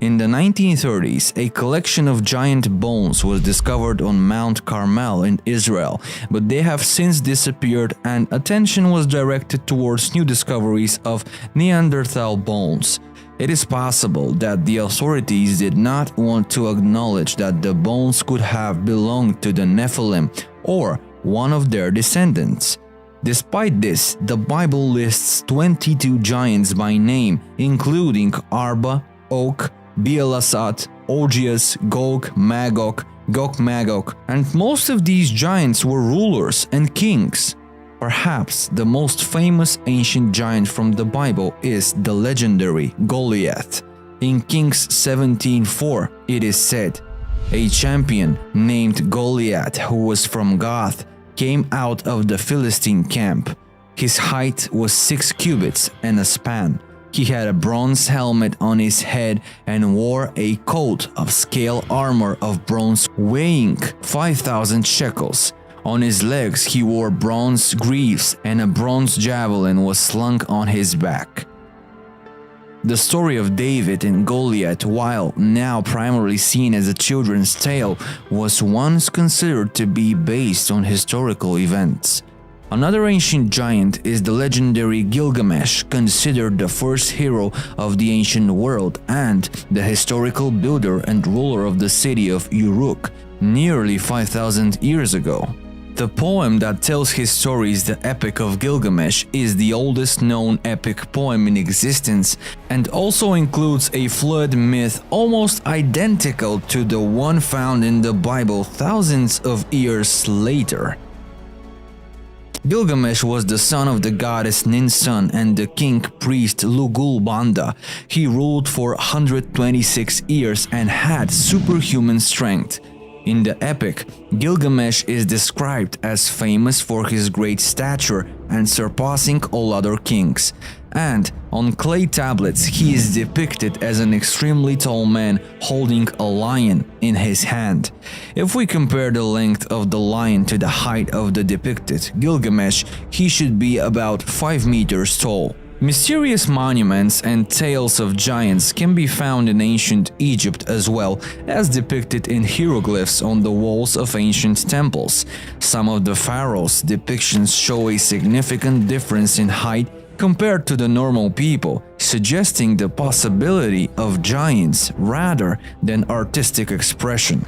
In the 1930s, a collection of giant bones was discovered on Mount Carmel in Israel, but they have since disappeared and attention was directed towards new discoveries of Neanderthal bones. It is possible that the authorities did not want to acknowledge that the bones could have belonged to the Nephilim or one of their descendants. Despite this, the Bible lists 22 giants by name, including Arba, Og, Bielasat, Augeas, Gog, Magog, Gog-Magog, and most of these giants were rulers and kings. Perhaps the most famous ancient giant from the Bible is the legendary Goliath. In Kings 17:4, it is said, "A champion named Goliath, who was from Gath, came out of the Philistine camp. His height was 6 cubits and a span. He had a bronze helmet on his head and wore a coat of scale armor of bronze weighing 5,000 shekels. On his legs he wore bronze greaves, and a bronze javelin was slung on his back." The story of David and Goliath, while now primarily seen as a children's tale, was once considered to be based on historical events. Another ancient giant is the legendary Gilgamesh, considered the first hero of the ancient world and the historical builder and ruler of the city of Uruk, nearly 5,000 years ago. The poem that tells his story is the Epic of Gilgamesh, is the oldest known epic poem in existence and also includes a flood myth almost identical to the one found in the Bible thousands of years later. Gilgamesh was the son of the goddess Ninsun and the king priest Lugul-Banda. He ruled for 126 years and had superhuman strength. In the epic, Gilgamesh is described as famous for his great stature and surpassing all other kings. And on clay tablets, he is depicted as an extremely tall man holding a lion in his hand. If we compare the length of the lion to the height of the depicted Gilgamesh, he should be about 5 meters tall. Mysterious monuments and tales of giants can be found in ancient Egypt as well, as depicted in hieroglyphs on the walls of ancient temples. Some of the pharaohs' depictions show a significant difference in height compared to the normal people, suggesting the possibility of giants rather than artistic expression.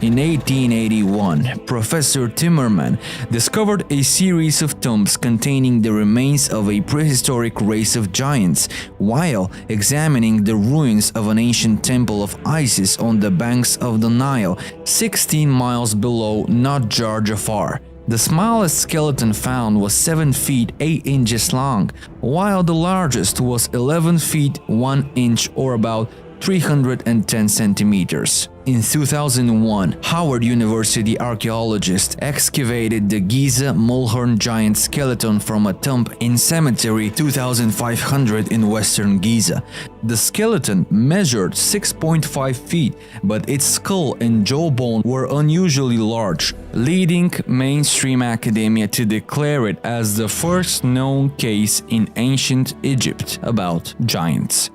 In 1881, Professor Timmerman discovered a series of tombs containing the remains of a prehistoric race of giants while examining the ruins of an ancient temple of Isis on the banks of the Nile, 16 miles below Notjar Jafar. The smallest skeleton found was 7 feet 8 inches long, while the largest was 11 feet 1 inch or about 310 centimeters. In 2001, Howard University archaeologists excavated the Giza Mulhorn giant skeleton from a tomb in Cemetery 2500 in western Giza. The skeleton measured 6.5 feet, but its skull and jawbone were unusually large, leading mainstream academia to declare it as the first known case in ancient Egypt about giants.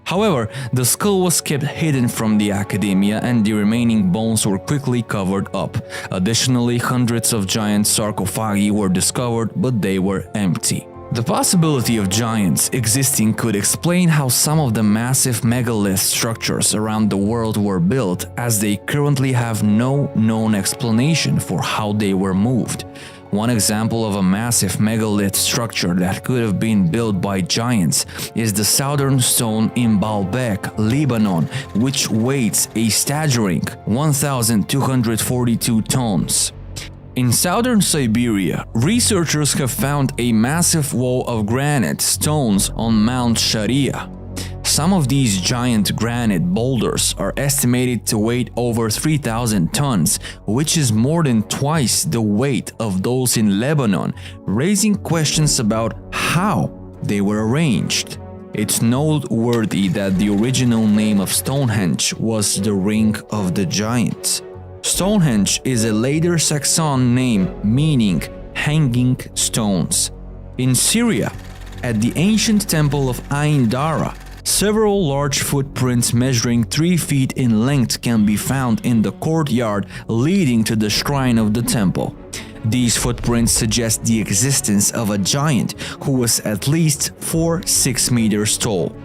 However, the skull was kept hidden from the academia and the remaining bones were quickly covered up. Additionally, hundreds of giant sarcophagi were discovered, but they were empty. The possibility of giants existing could explain how some of the massive megalith structures around the world were built, as they currently have no known explanation for how they were moved. One example of a massive megalith structure that could have been built by giants is the Southern Stone in Baalbek, Lebanon, which weighs a staggering 1,242 tons. In southern Siberia, researchers have found a massive wall of granite stones on Mount Sharia. Some of these giant granite boulders are estimated to weigh over 3,000 tons, which is more than twice the weight of those in Lebanon, raising questions about how they were arranged. It's noteworthy that the original name of Stonehenge was the Ring of the Giants. Stonehenge is a later Saxon name meaning hanging stones. In Syria, at the ancient temple of Ain Dara, several large footprints measuring 3 feet in length can be found in the courtyard leading to the shrine of the temple. These footprints suggest the existence of a giant who was at least 4-6 meters tall.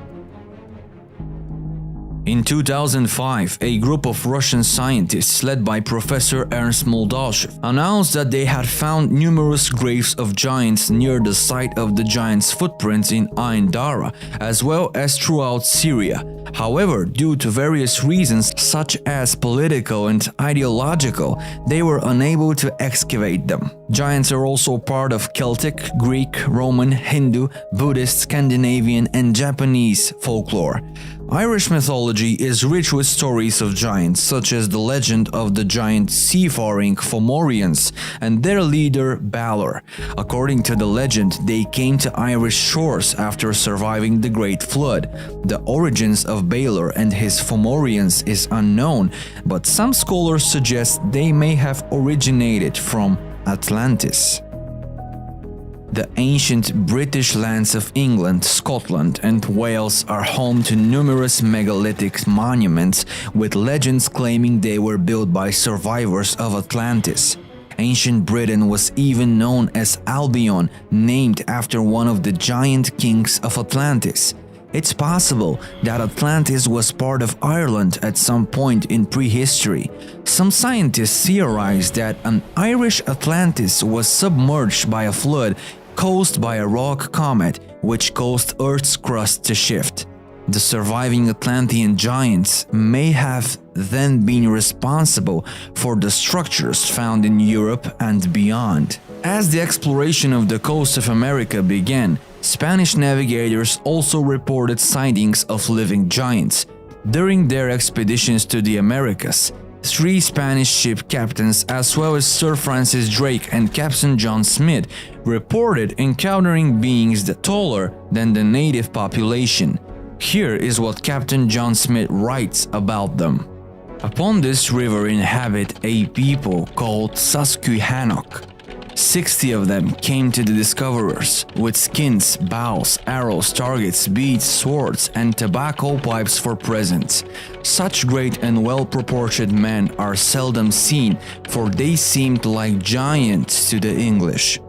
In 2005, a group of Russian scientists led by Professor Ernst Moldavshev announced that they had found numerous graves of giants near the site of the giants' footprints in Ain Dara, as well as throughout Syria. However, due to various reasons such as political and ideological, they were unable to excavate them. Giants are also part of Celtic, Greek, Roman, Hindu, Buddhist, Scandinavian, and Japanese folklore. Irish mythology is rich with stories of giants, such as the legend of the giant seafaring Fomorians and their leader Balor. According to the legend, they came to Irish shores after surviving the Great Flood. The origins of Balor and his Fomorians is unknown, but some scholars suggest they may have originated from Atlantis. The ancient British lands of England, Scotland, and Wales are home to numerous megalithic monuments with legends claiming they were built by survivors of Atlantis. Ancient Britain was even known as Albion, named after one of the giant kings of Atlantis. It's possible that Atlantis was part of Ireland at some point in prehistory. Some scientists theorize that an Irish Atlantis was submerged by a flood caused by a rock comet, which caused Earth's crust to shift. The surviving Atlantean giants may have then been responsible for the structures found in Europe and beyond. As the exploration of the coast of America began, Spanish navigators also reported sightings of living giants. During their expeditions to the Americas, 3 Spanish ship captains, as well as Sir Francis Drake and Captain John Smith, reported encountering beings taller than the native population. Here is what Captain John Smith writes about them. Upon this river inhabit a people called Susquehannock. 60 of them came to the discoverers with skins, bows, arrows, targets, beads, swords, and tobacco pipes for presents. Such great and well-proportioned men are seldom seen, for they seemed like giants to the English.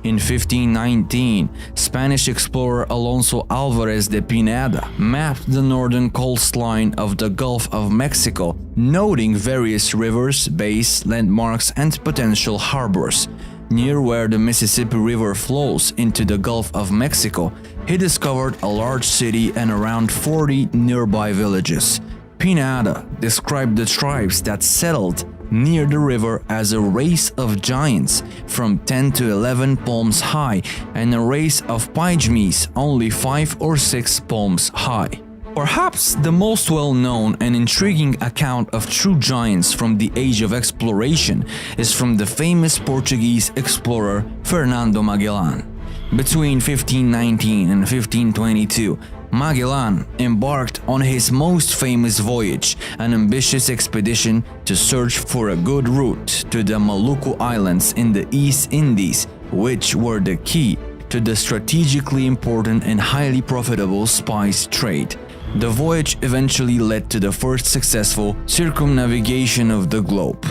In 1519, Spanish explorer Alonso Alvarez de Pineda mapped the northern coastline of the Gulf of Mexico, noting various rivers, bays, landmarks, and potential harbors. Near where the Mississippi River flows into the Gulf of Mexico, he discovered a large city and around 40 nearby villages. Pineda described the tribes that settled near the river as a race of giants from 10 to 11 palms high and a race of pygmies only 5 or 6 palms high. Perhaps the most well-known and intriguing account of true giants from the age of exploration is from the famous Portuguese explorer Fernando Magellan. Between 1519 and 1522, Magellan embarked on his most famous voyage, an ambitious expedition to search for a good route to the Maluku Islands in the East Indies, which were the key to the strategically important and highly profitable spice trade. The voyage eventually led to the first successful circumnavigation of the globe.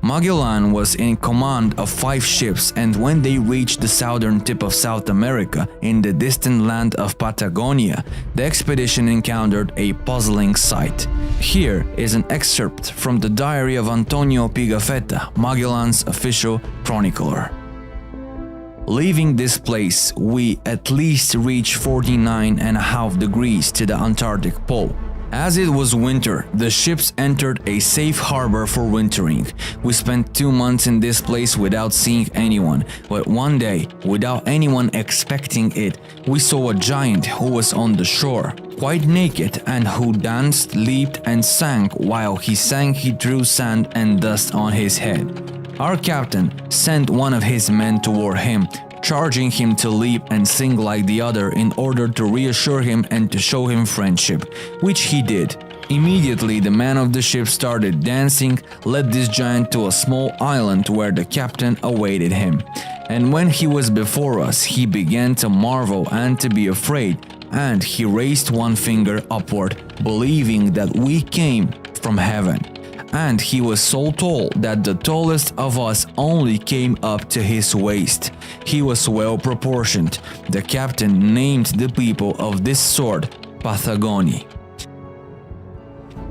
Magellan was in command of 5 ships, and when they reached the southern tip of South America in the distant land of Patagonia, the expedition encountered a puzzling sight. Here is an excerpt from the diary of Antonio Pigafetta, Magellan's official chronicler. Leaving this place, we at least reached 49.5 degrees to the Antarctic Pole. As it was winter, the ships entered a safe harbor for wintering. We spent 2 months in this place without seeing anyone, but one day, without anyone expecting it, we saw a giant who was on the shore, quite naked, and who danced, leaped, and sang. While he sang, he threw sand and dust on his head. Our captain sent one of his men toward him, charging him to leap and sing like the other in order to reassure him and to show him friendship, which he did. Immediately, the man of the ship started dancing, led this giant to a small island where the captain awaited him. And when he was before us, he began to marvel and to be afraid, and he raised one finger upward, believing that we came from heaven. And he was so tall that the tallest of us only came up to his waist. He was well proportioned. The captain named the people of this sort Pathagoni.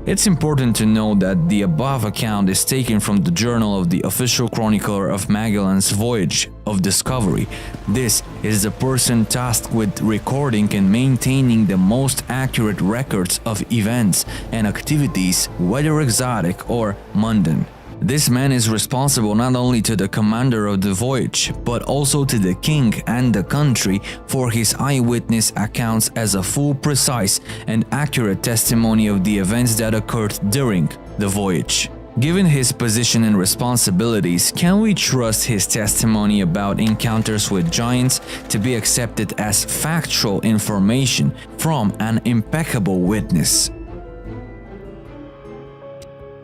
It's important to note that the above account is taken from the journal of the official chronicler of Magellan's voyage of discovery. This is the person tasked with recording and maintaining the most accurate records of events and activities, whether exotic or mundane. This man is responsible not only to the commander of the voyage, but also to the king and the country for his eyewitness accounts as a full, precise, and accurate testimony of the events that occurred during the voyage. Given his position and responsibilities, can we trust his testimony about encounters with giants to be accepted as factual information from an impeccable witness?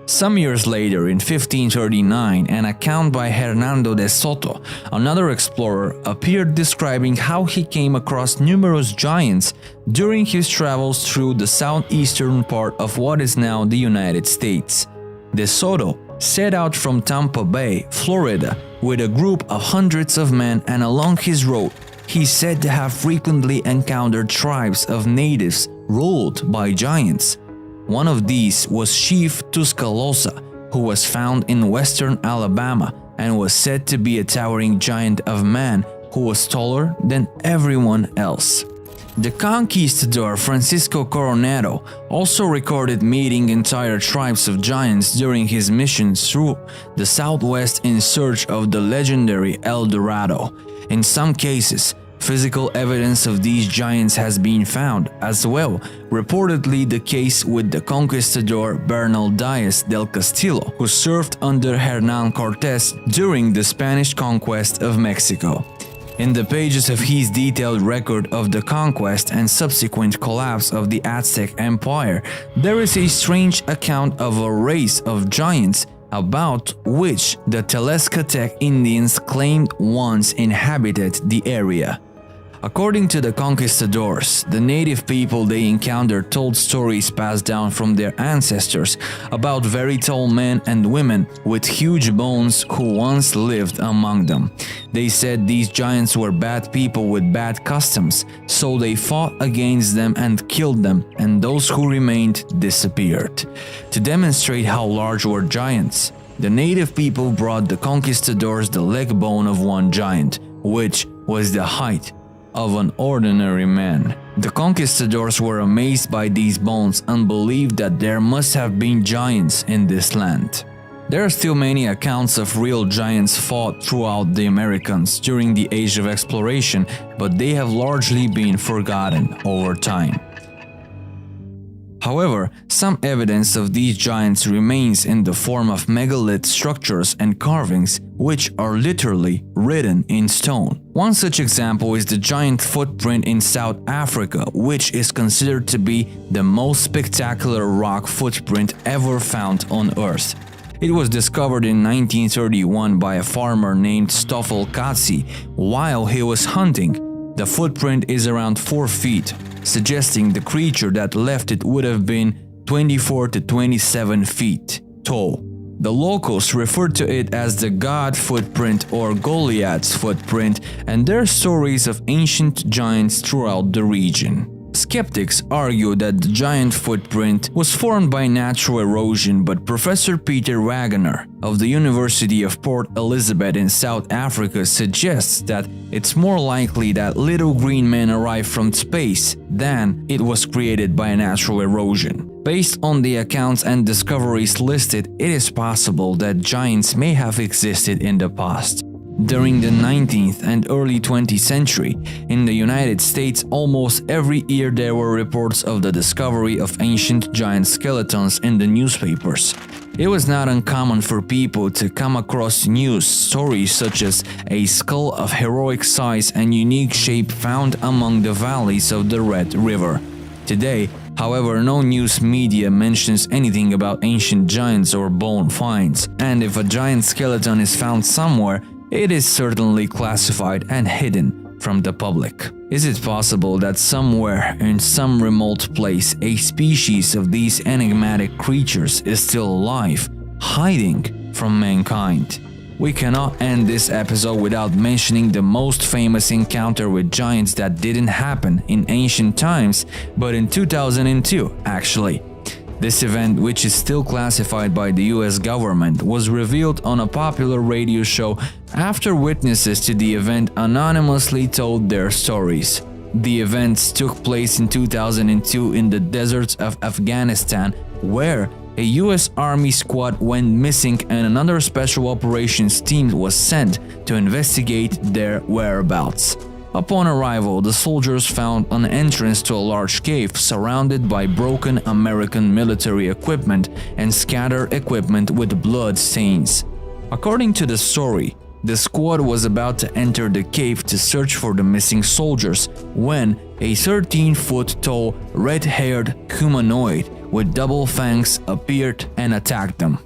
Some years later, in 1539, an account by Hernando de Soto, another explorer, appeared describing how he came across numerous giants during his travels through the southeastern part of what is now the United States. De Soto set out from Tampa Bay, Florida, with a group of hundreds of men, and along his road, he said to have frequently encountered tribes of natives ruled by giants. One of these was Chief Tuscaloosa, who was found in western Alabama and was said to be a towering giant of man who was taller than everyone else. The conquistador Francisco Coronado also recorded meeting entire tribes of giants during his missions through the Southwest in search of the legendary El Dorado. In some cases, physical evidence of these giants has been found as well, reportedly the case with the conquistador Bernal Diaz del Castillo, who served under Hernán Cortés during the Spanish conquest of Mexico. In the pages of his detailed record of the conquest and subsequent collapse of the Aztec Empire, there is a strange account of a race of giants about which the Tlaxcaltec Indians claimed once inhabited the area. According to the conquistadors, the native people they encountered told stories passed down from their ancestors about very tall men and women with huge bones who once lived among them. They said these giants were bad people with bad customs, so they fought against them and killed them, and those who remained disappeared. To demonstrate how large were giants, the native people brought the conquistadors the leg bone of one giant, which was the height of an ordinary man. The conquistadors were amazed by these bones and believed that there must have been giants in this land. There are still many accounts of real giants fought throughout the Americas during the Age of Exploration, but they have largely been forgotten over time. However, some evidence of these giants remains in the form of megalith structures and carvings, which are literally written in stone. One such example is the giant footprint in South Africa, which is considered to be the most spectacular rock footprint ever found on Earth. It was discovered in 1931 by a farmer named Stoffel Katzi while he was hunting. The footprint is around 4 feet, suggesting the creature that left it would have been 24 to 27 feet tall. The locals referred to it as the God footprint or Goliath's footprint, and there are stories of ancient giants throughout the region. Skeptics argue that the giant footprint was formed by natural erosion, but Professor Peter Wagner of the University of Port Elizabeth in South Africa suggests that it's more likely that little green men arrived from space than it was created by natural erosion. Based on the accounts and discoveries listed, it is possible that giants may have existed in the past. During the 19th and early 20th century, in the United States, almost every year there were reports of the discovery of ancient giant skeletons in the newspapers. It was not uncommon for people to come across news stories such as a skull of heroic size and unique shape found among the valleys of the Red River. Today, however, no news media mentions anything about ancient giants or bone finds, and if a giant skeleton is found somewhere, it is certainly classified and hidden from the public. Is it possible that somewhere in some remote place a species of these enigmatic creatures is still alive, hiding from mankind? We cannot end this episode without mentioning the most famous encounter with giants that didn't happen in ancient times, but in 2002 actually. This event, which is still classified by the US government, was revealed on a popular radio show after witnesses to the event anonymously told their stories. The events took place in 2002 in the deserts of Afghanistan, where a US Army squad went missing and another special operations team was sent to investigate their whereabouts. Upon arrival, the soldiers found an entrance to a large cave surrounded by broken American military equipment and scattered equipment with blood stains. According to the story, the squad was about to enter the cave to search for the missing soldiers when a 13-foot-tall, red-haired humanoid with double fangs appeared and attacked them.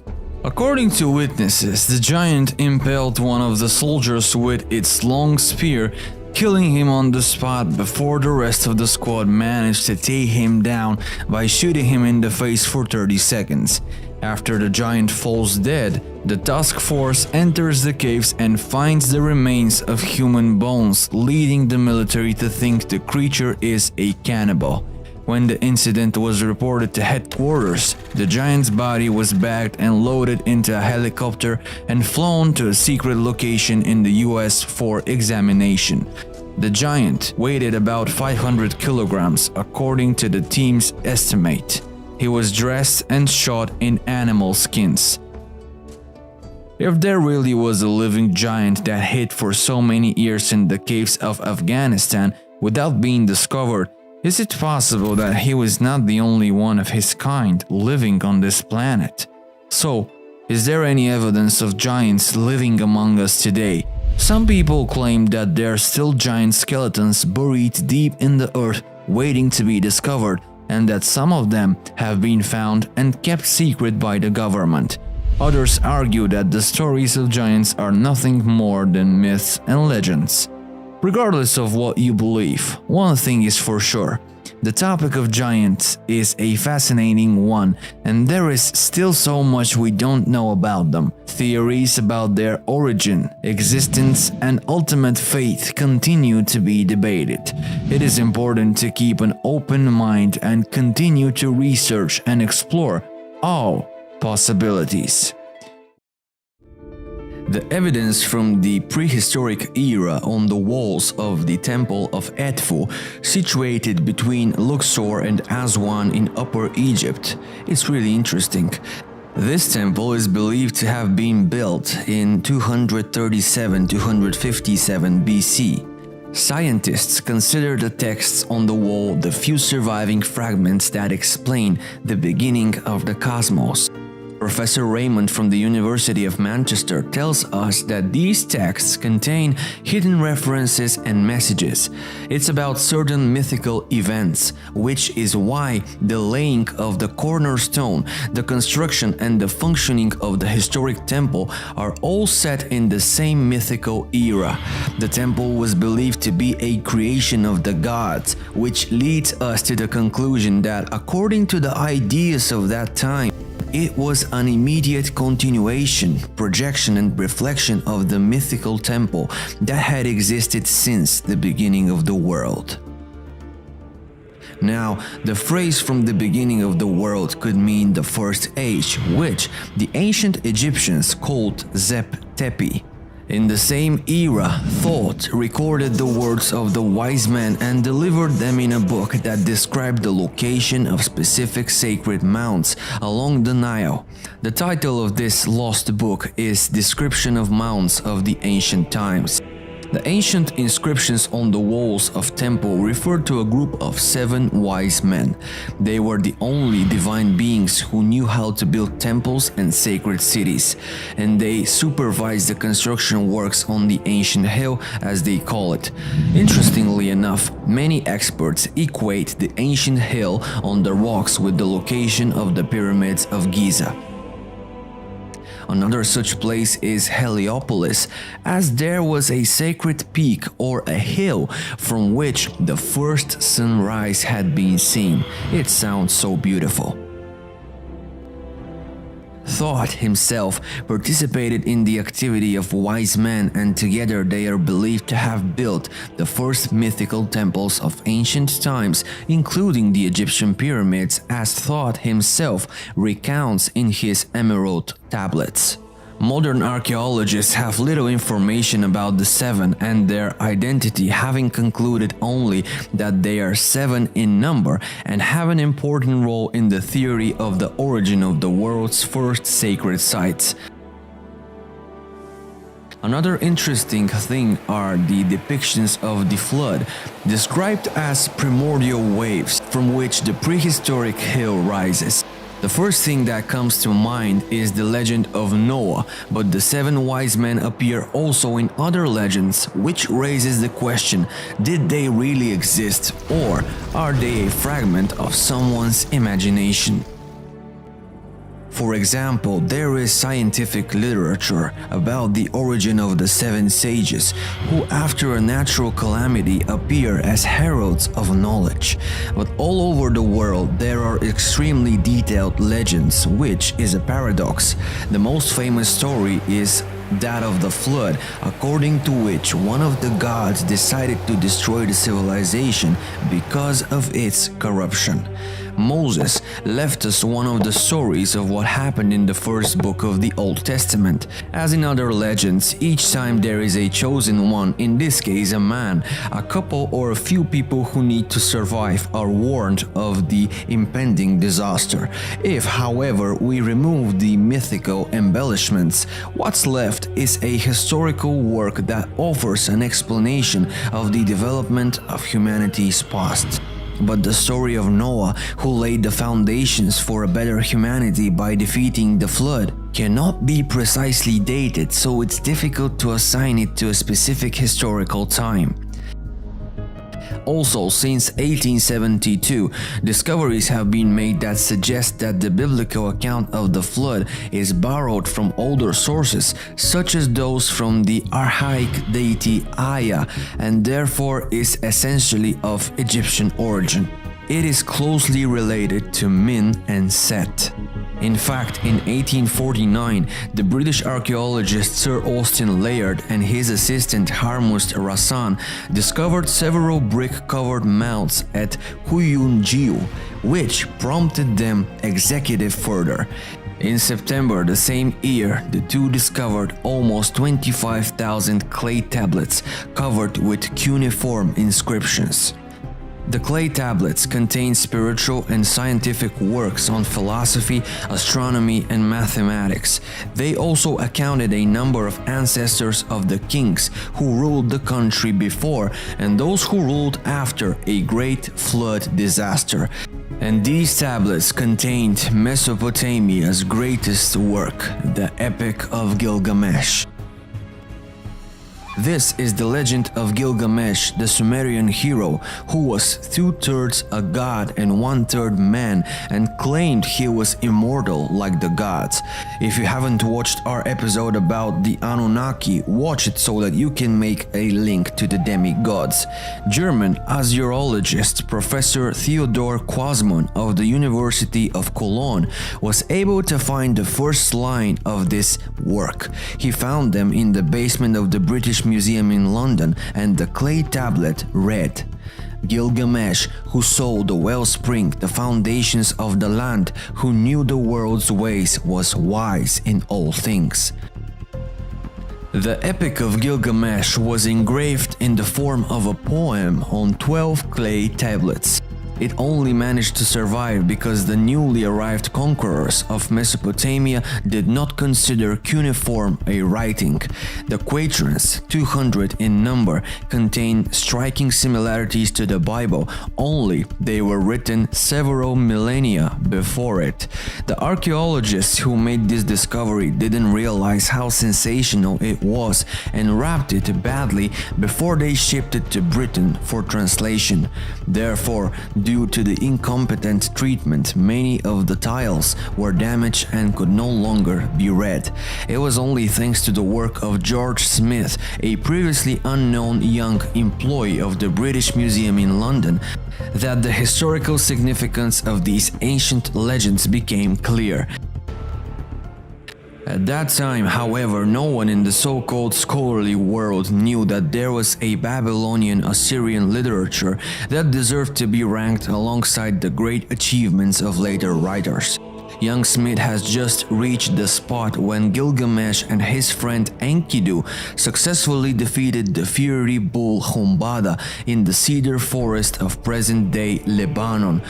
According to witnesses, the giant impaled one of the soldiers with its long spear, killing him on the spot before the rest of the squad managed to take him down by shooting him in the face for 30 seconds. After the giant falls dead, the task force enters the caves and finds the remains of human bones, leading the military to think the creature is a cannibal. When the incident was reported to headquarters, the giant's body was bagged and loaded into a helicopter and flown to a secret location in the US for examination. The giant weighed about 500 kilograms according to the team's estimate. He was dressed and shot in animal skins. If there really was a living giant that hid for so many years in the caves of Afghanistan without being discovered, is it possible that he was not the only one of his kind living on this planet? So, is there any evidence of giants living among us today? Some people claim that there are still giant skeletons buried deep in the earth waiting to be discovered, and that some of them have been found and kept secret by the government. Others argue that the stories of giants are nothing more than myths and legends. Regardless of what you believe, one thing is for sure. The topic of giants is a fascinating one, and there is still so much we don't know about them. Theories about their origin, existence, and ultimate fate continue to be debated. It is important to keep an open mind and continue to research and explore all possibilities. The evidence from the prehistoric era on the walls of the Temple of Edfu, situated between Luxor and Aswan in Upper Egypt, is really interesting. This temple is believed to have been built in 237–257 BC. Scientists consider the texts on the wall the few surviving fragments that explain the beginning of the cosmos. Professor Raymond from the University of Manchester tells us that these texts contain hidden references and messages. It's about certain mythical events, which is why the laying of the cornerstone, the construction and the functioning of the historic temple are all set in the same mythical era. The temple was believed to be a creation of the gods, which leads us to the conclusion that according to the ideas of that time, it was an immediate continuation, projection and reflection of the mythical temple that had existed since the beginning of the world. Now, the phrase "from the beginning of the world" could mean the first age, which the ancient Egyptians called Zep Tepi. In the same era, Thoth recorded the words of the wise men and delivered them in a book that described the location of specific sacred mounts along the Nile. The title of this lost book is Description of Mounts of the Ancient Times. The ancient inscriptions on the walls of temple referred to a group of 7 wise men. They were the only divine beings who knew how to build temples and sacred cities, and they supervised the construction works on the ancient hill, as they call it. Interestingly enough, many experts equate the ancient hill on the rocks with the location of the pyramids of Giza. Another such place is Heliopolis, as there was a sacred peak or a hill from which the first sunrise had been seen. It sounds so beautiful. Thoth himself participated in the activity of wise men, and together they are believed to have built the first mythical temples of ancient times, including the Egyptian pyramids, as Thoth himself recounts in his Emerald tablets. Modern archaeologists have little information about the 7 and their identity, having concluded only that they are 7 in number and have an important role in the theory of the origin of the world's first sacred sites. Another interesting thing are the depictions of the flood, described as primordial waves from which the prehistoric hill rises. The first thing that comes to mind is the legend of Noah, but the 7 wise men appear also in other legends, which raises the question, did they really exist, or are they a fragment of someone's imagination? For example, there is scientific literature about the origin of the 7 sages, who after a natural calamity appear as heralds of knowledge. But all over the world there are extremely detailed legends, which is a paradox. The most famous story is that of the flood, according to which one of the gods decided to destroy the civilization because of its corruption. Moses left us one of the stories of what happened in the first book of the Old Testament. As in other legends, each time there is a chosen one, in this case a man, a couple or a few people who need to survive are warned of the impending disaster. If, however, we remove the mythical embellishments, what's left is a historical work that offers an explanation of the development of humanity's past. But the story of Noah, who laid the foundations for a better humanity by defeating the flood, cannot be precisely dated, so it's difficult to assign it to a specific historical time. Also, since 1872, discoveries have been made that suggest that the biblical account of the flood is borrowed from older sources, such as those from the archaic deity Aya, and therefore is essentially of Egyptian origin. It is closely related to Min and Set. In fact, in 1849, the British archaeologist Sir Austin Layard and his assistant Harmust Rassan discovered several brick-covered mounds at Huyunjiu, which prompted them executive further. In September the same year, the two discovered almost 25,000 clay tablets covered with cuneiform inscriptions. The clay tablets contain spiritual and scientific works on philosophy, astronomy, and mathematics. They also accounted a number of ancestors of the kings who ruled the country before and those who ruled after a great flood disaster. And these tablets contained Mesopotamia's greatest work, the Epic of Gilgamesh. This is the legend of Gilgamesh, the Sumerian hero, who was 2/3 a god and 1/3 man and claimed he was immortal like the gods. If you haven't watched our episode about the Anunnaki, watch it so that you can make a link to the demigods. German Assyriologist Professor Theodor Quasmann of the University of Cologne was able to find the first line of this work. He found them in the basement of the British Museum in London, and the clay tablet read, "Gilgamesh, who saw the wellspring, the foundations of the land, who knew the world's ways, was wise in all things." The Epic of Gilgamesh was engraved in the form of a poem on 12 clay tablets. It only managed to survive because the newly arrived conquerors of Mesopotamia did not consider cuneiform a writing. The Quatrains, 200 in number, contain striking similarities to the Bible, only they were written several millennia before it. The archaeologists who made this discovery didn't realize how sensational it was and wrapped it badly before they shipped it to Britain for translation. Therefore, due to the incompetent treatment, many of the tiles were damaged and could no longer be read. It was only thanks to the work of George Smith, a previously unknown young employee of the British Museum in London, that the historical significance of these ancient legends became clear. At that time, however, no one in the so-called scholarly world knew that there was a Babylonian Assyrian literature that deserved to be ranked alongside the great achievements of later writers. Young Smith has just reached the spot when Gilgamesh and his friend Enkidu successfully defeated the fiery bull Humbaba in the cedar forest of present-day Lebanon.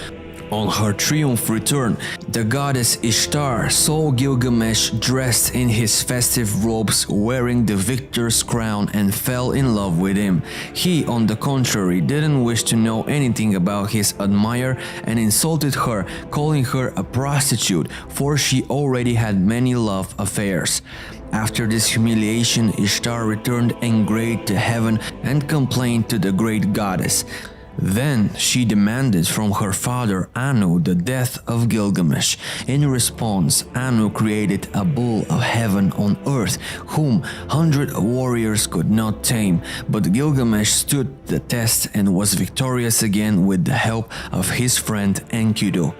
On her triumph return, the goddess Ishtar saw Gilgamesh dressed in his festive robes, wearing the victor's crown, and fell in love with him. He, on the contrary, didn't wish to know anything about his admirer and insulted her, calling her a prostitute, for she already had many love affairs. After this humiliation, Ishtar returned angered to heaven and complained to the great goddess. Then she demanded from her father Anu the death of Gilgamesh. In response, Anu created a bull of heaven on earth, whom 100 warriors could not tame, but Gilgamesh stood the test and was victorious again with the help of his friend Enkidu.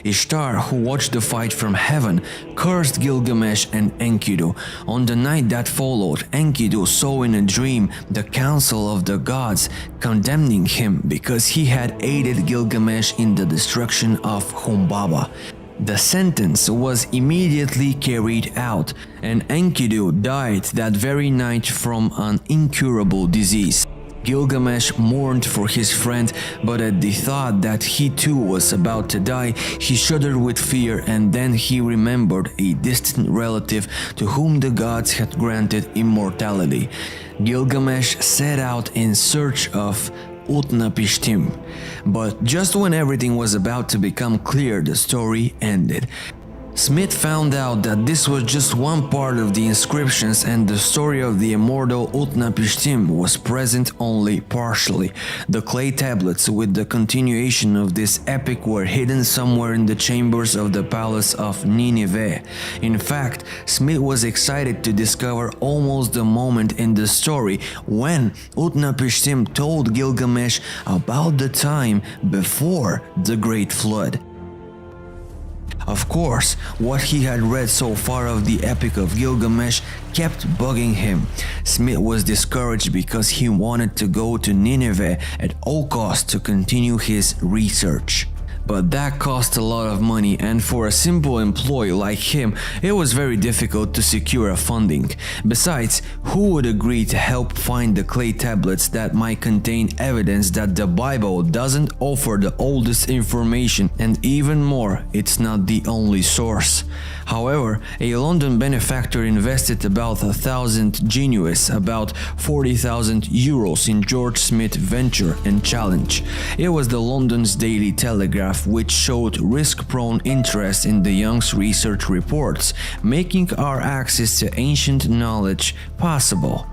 Ishtar, who watched the fight from heaven, cursed Gilgamesh and Enkidu. On the night that followed, Enkidu saw in a dream the council of the gods condemning him because he had aided Gilgamesh in the destruction of Humbaba. The sentence was immediately carried out, and Enkidu died that very night from an incurable disease. Gilgamesh mourned for his friend, but at the thought that he too was about to die, he shuddered with fear, and then he remembered a distant relative to whom the gods had granted immortality. Gilgamesh set out in search of Utnapishtim. But just when everything was about to become clear, the story ended. Smith found out that this was just one part of the inscriptions, and the story of the immortal Utnapishtim was present only partially. The clay tablets with the continuation of this epic were hidden somewhere in the chambers of the palace of Nineveh. In fact, Smith was excited to discover almost the moment in the story when Utnapishtim told Gilgamesh about the time before the Great Flood. Of course, what he had read so far of the Epic of Gilgamesh kept bugging him. Smith was discouraged because he wanted to go to Nineveh at all costs to continue his research. But that cost a lot of money, and for a simple employee like him, it was very difficult to secure funding. Besides, who would agree to help find the clay tablets that might contain evidence that the Bible doesn't offer the oldest information, and even more, it's not the only source? However, a London benefactor invested about 1,000 genuis, about 40,000 euros in George Smith's venture and challenge. It was the London's Daily Telegraph, which showed risk-prone interest in the young's research reports, making our access to ancient knowledge possible.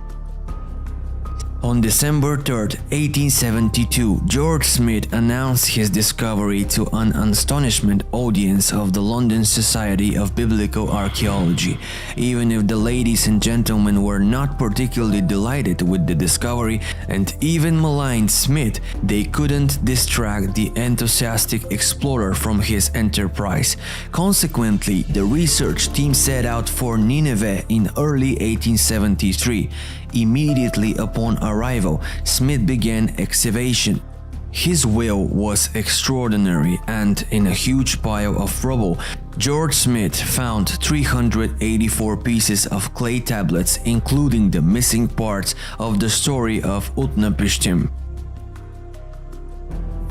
On December 3, 1872, George Smith announced his discovery to an astonishment audience of the London Society of Biblical Archaeology. Even if the ladies and gentlemen were not particularly delighted with the discovery and even maligned Smith, they couldn't distract the enthusiastic explorer from his enterprise. Consequently, the research team set out for Nineveh in early 1873. Immediately upon arrival, Smith began excavation. His will was extraordinary, and in a huge pile of rubble, George Smith found 384 pieces of clay tablets, including the missing parts of the story of Utnapishtim.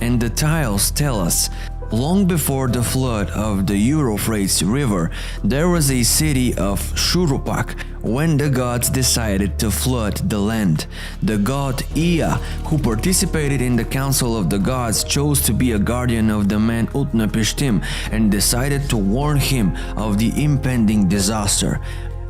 And the tiles tell us, long before the flood of the Euphrates River, there was a city of Shuruppak when the gods decided to flood the land. The god Ea, who participated in the council of the gods, chose to be a guardian of the man Utnapishtim and decided to warn him of the impending disaster.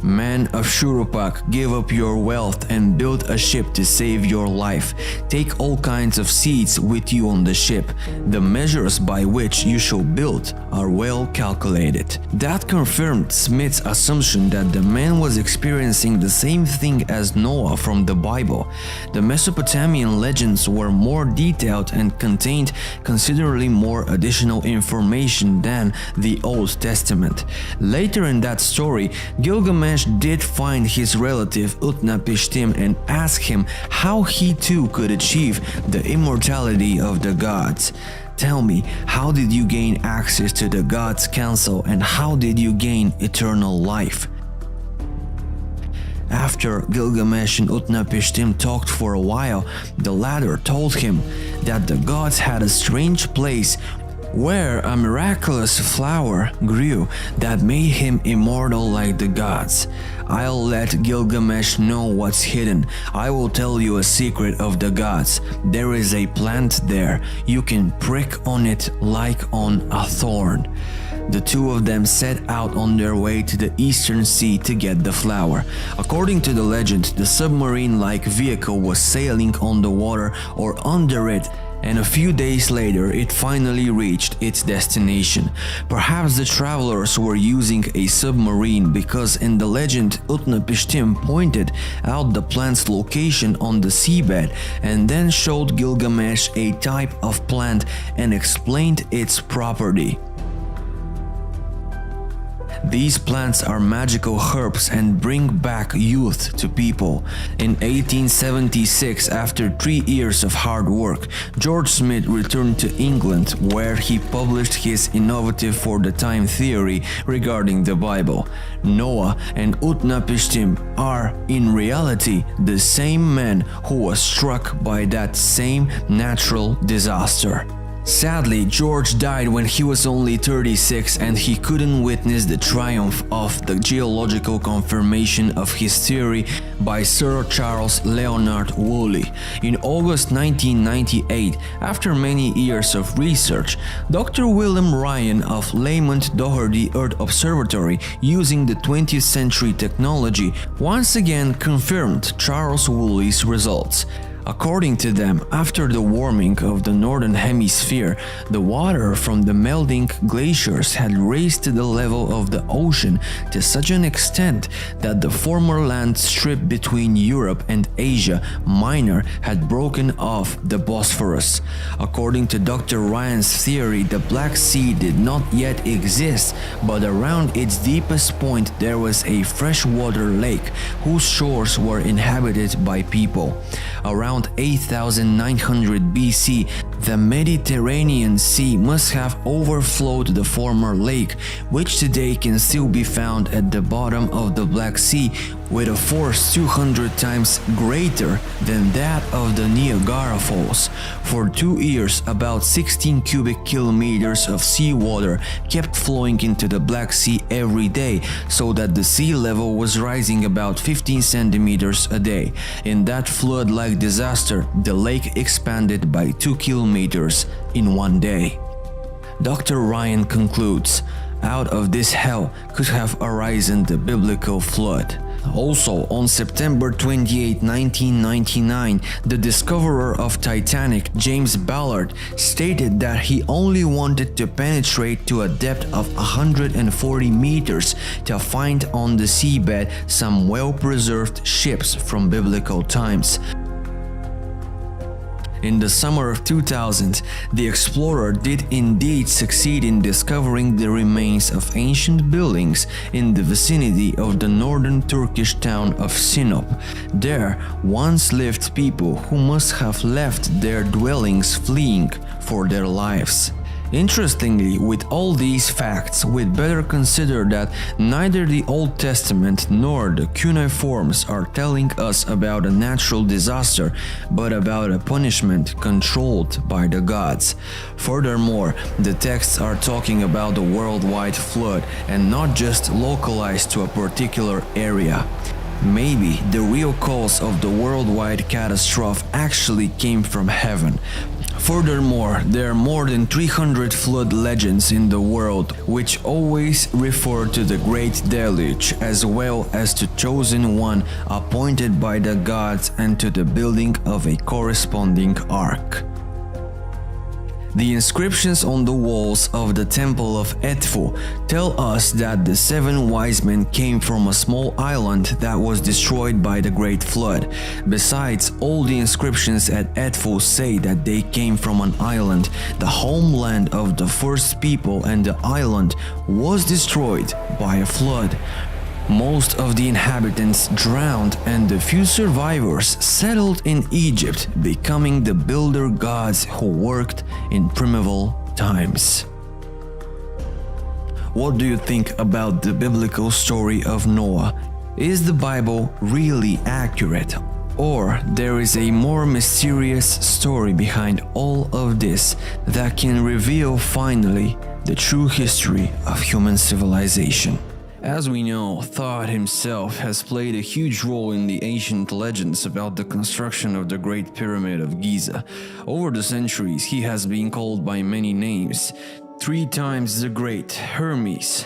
Man of Shuruppak, give up your wealth and build a ship to save your life. Take all kinds of seeds with you on the ship. The measures by which you shall build are well calculated. That confirmed Smith's assumption that the man was experiencing the same thing as Noah from the Bible. The Mesopotamian legends were more detailed and contained considerably more additional information than the Old Testament. Later in that story, Gilgamesh did find his relative Utnapishtim and asked him how he too could achieve the immortality of the gods. Tell me, how did you gain access to the gods' council and how did you gain eternal life? After Gilgamesh and Utnapishtim talked for a while, the latter told him that the gods had a strange place where a miraculous flower grew that made him immortal like the gods. I'll let Gilgamesh know what's hidden. I will tell you a secret of the gods. There is a plant there. You can prick on it like on a thorn. The two of them set out on their way to the eastern sea to get the flower. According to the legend, the submarine-like vehicle was sailing on the water or under it, and a few days later it finally reached its destination. Perhaps the travelers were using a submarine because in the legend Utnapishtim pointed out the plant's location on the seabed and then showed Gilgamesh a type of plant and explained its property. These plants are magical herbs and bring back youth to people. In 1876, after 3 years of hard work, George Smith returned to England where he published his innovative for the time theory regarding the Bible. Noah and Utnapishtim are, in reality, the same man who was struck by that same natural disaster. Sadly, George died when he was only 36 and he couldn't witness the triumph of the geological confirmation of his theory by Sir Charles Leonard Woolley. In August 1998, after many years of research, Dr. William Ryan of Lamont Doherty Earth Observatory, using the 20th century technology, once again confirmed Charles Woolley's results. According to them, after the warming of the northern hemisphere, the water from the melting glaciers had raised to the level of the ocean to such an extent that the former land strip between Europe and Asia Minor had broken off the Bosphorus. According to Dr. Ryan's theory, the Black Sea did not yet exist, but around its deepest point there was a freshwater lake whose shores were inhabited by people. Around 8900 BC, the Mediterranean Sea must have overflowed the former lake, which today can still be found at the bottom of the Black Sea with a force 200 times greater than that of the Niagara Falls. For 2 years, about 16 cubic kilometers of seawater kept flowing into the Black Sea every day, so that the sea level was rising about 15 centimeters a day. In that flood-like disaster, the lake expanded by 2 kilometers in 1 day. Dr. Ryan concludes, out of this hell could have arisen the biblical flood. Also, on September 28, 1999, the discoverer of Titanic, James Ballard, stated that he only wanted to penetrate to a depth of 140 meters to find on the seabed some well-preserved ships from biblical times. In the summer of 2000, the explorer did indeed succeed in discovering the remains of ancient buildings in the vicinity of the northern Turkish town of Sinop. There once lived people who must have left their dwellings fleeing for their lives. Interestingly, with all these facts, we'd better consider that neither the Old Testament nor the cuneiforms are telling us about a natural disaster, but about a punishment controlled by the gods. Furthermore, the texts are talking about a worldwide flood and not just localized to a particular area. Maybe the real cause of the worldwide catastrophe actually came from heaven. Furthermore, there are more than 300 flood legends in the world, which always refer to the Great Deluge as well as to chosen one appointed by the gods and to the building of a corresponding ark. The inscriptions on the walls of the temple of Edfu tell us that the 7 wise men came from a small island that was destroyed by the Great Flood. Besides, all the inscriptions at Edfu say that they came from an island, the homeland of the first people, and the island was destroyed by a flood. Most of the inhabitants drowned and the few survivors settled in Egypt, becoming the builder gods who worked in primeval times. What do you think about the biblical story of Noah? Is the Bible really accurate? Or there is a more mysterious story behind all of this that can reveal finally the true history of human civilization? As we know, Thoth himself has played a huge role in the ancient legends about the construction of the Great Pyramid of Giza. Over the centuries, he has been called by many names. 3 times the Great, Hermes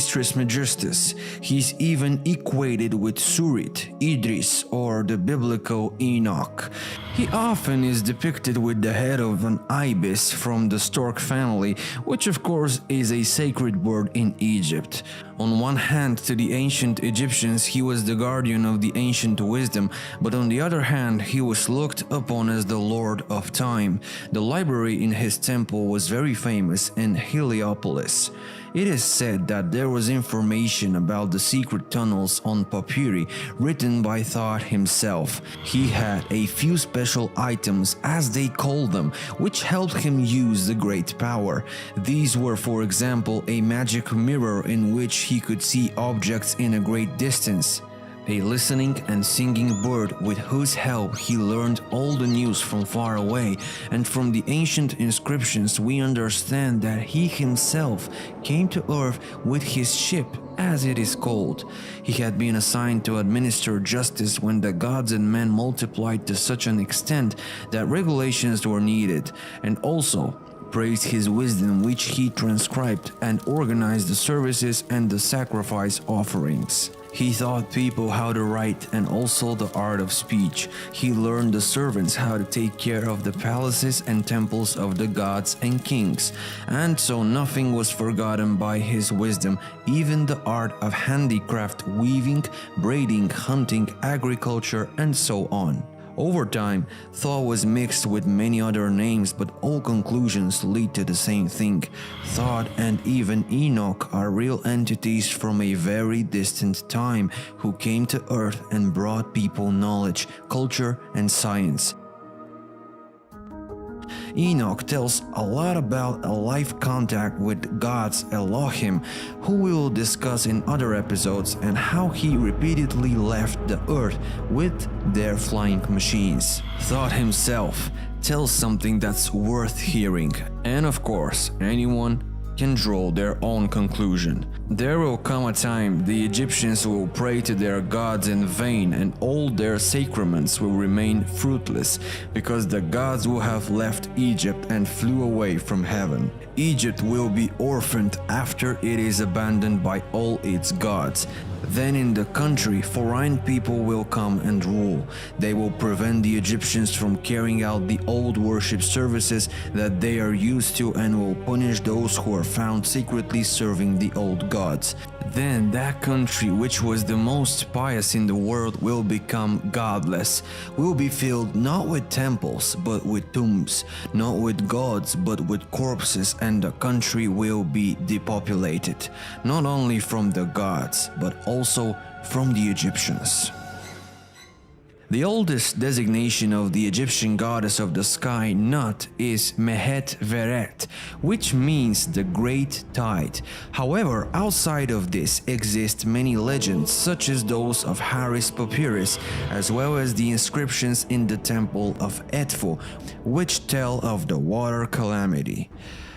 Trismegistus. He's even equated with Surit, Idris, or the biblical Enoch. He often is depicted with the head of an ibis from the stork family, which of course is a sacred bird in Egypt. On one hand, to the ancient Egyptians, he was the guardian of the ancient wisdom, but on the other hand, he was looked upon as the Lord of Time. The library in his temple was very famous in Heliopolis. It is said that there was information about the secret tunnels on papyri written by Thoth himself. He had a few special items, as they called them, which helped him use the great power. These were, for example, a magic mirror in which he could see objects in a great distance, a listening and singing bird with whose help he learned all the news from far away, and from the ancient inscriptions we understand that he himself came to earth with his ship, as it is called. He had been assigned to administer justice when the gods and men multiplied to such an extent that regulations were needed, and also praised his wisdom, which he transcribed and organized the services and the sacrifice offerings. He taught people how to write and also the art of speech. He learned the servants how to take care of the palaces and temples of the gods and kings. And so nothing was forgotten by his wisdom, even the art of handicraft, weaving, braiding, hunting, agriculture, and so on. Over time, Thoth was mixed with many other names, but all conclusions lead to the same thing. Thoth and even Enoch are real entities from a very distant time who came to Earth and brought people knowledge, culture, and science. Enoch tells a lot about a life contact with God's Elohim, who we will discuss in other episodes, and how he repeatedly left the earth with their flying machines. Thoth himself tells something that's worth hearing, and of course, anyone can draw their own conclusion. There will come a time the Egyptians will pray to their gods in vain, and all their sacraments will remain fruitless, because the gods will have left Egypt and flew away from heaven. Egypt will be orphaned after it is abandoned by all its gods. Then in the country, foreign people will come and rule. They will prevent the Egyptians from carrying out the old worship services that they are used to, and will punish those who are found secretly serving the old gods. Then that country, which was the most pious in the world, will become godless, will be filled not with temples but with tombs, not with gods but with corpses, and the country will be depopulated, not only from the gods but also from the Egyptians. The oldest designation of the Egyptian goddess of the sky, Nut, is Mehet Veret, which means the great tide. However, outside of this exist many legends, such as those of Harris Papyrus, as well as the inscriptions in the temple of Edfu, which tell of the water calamity.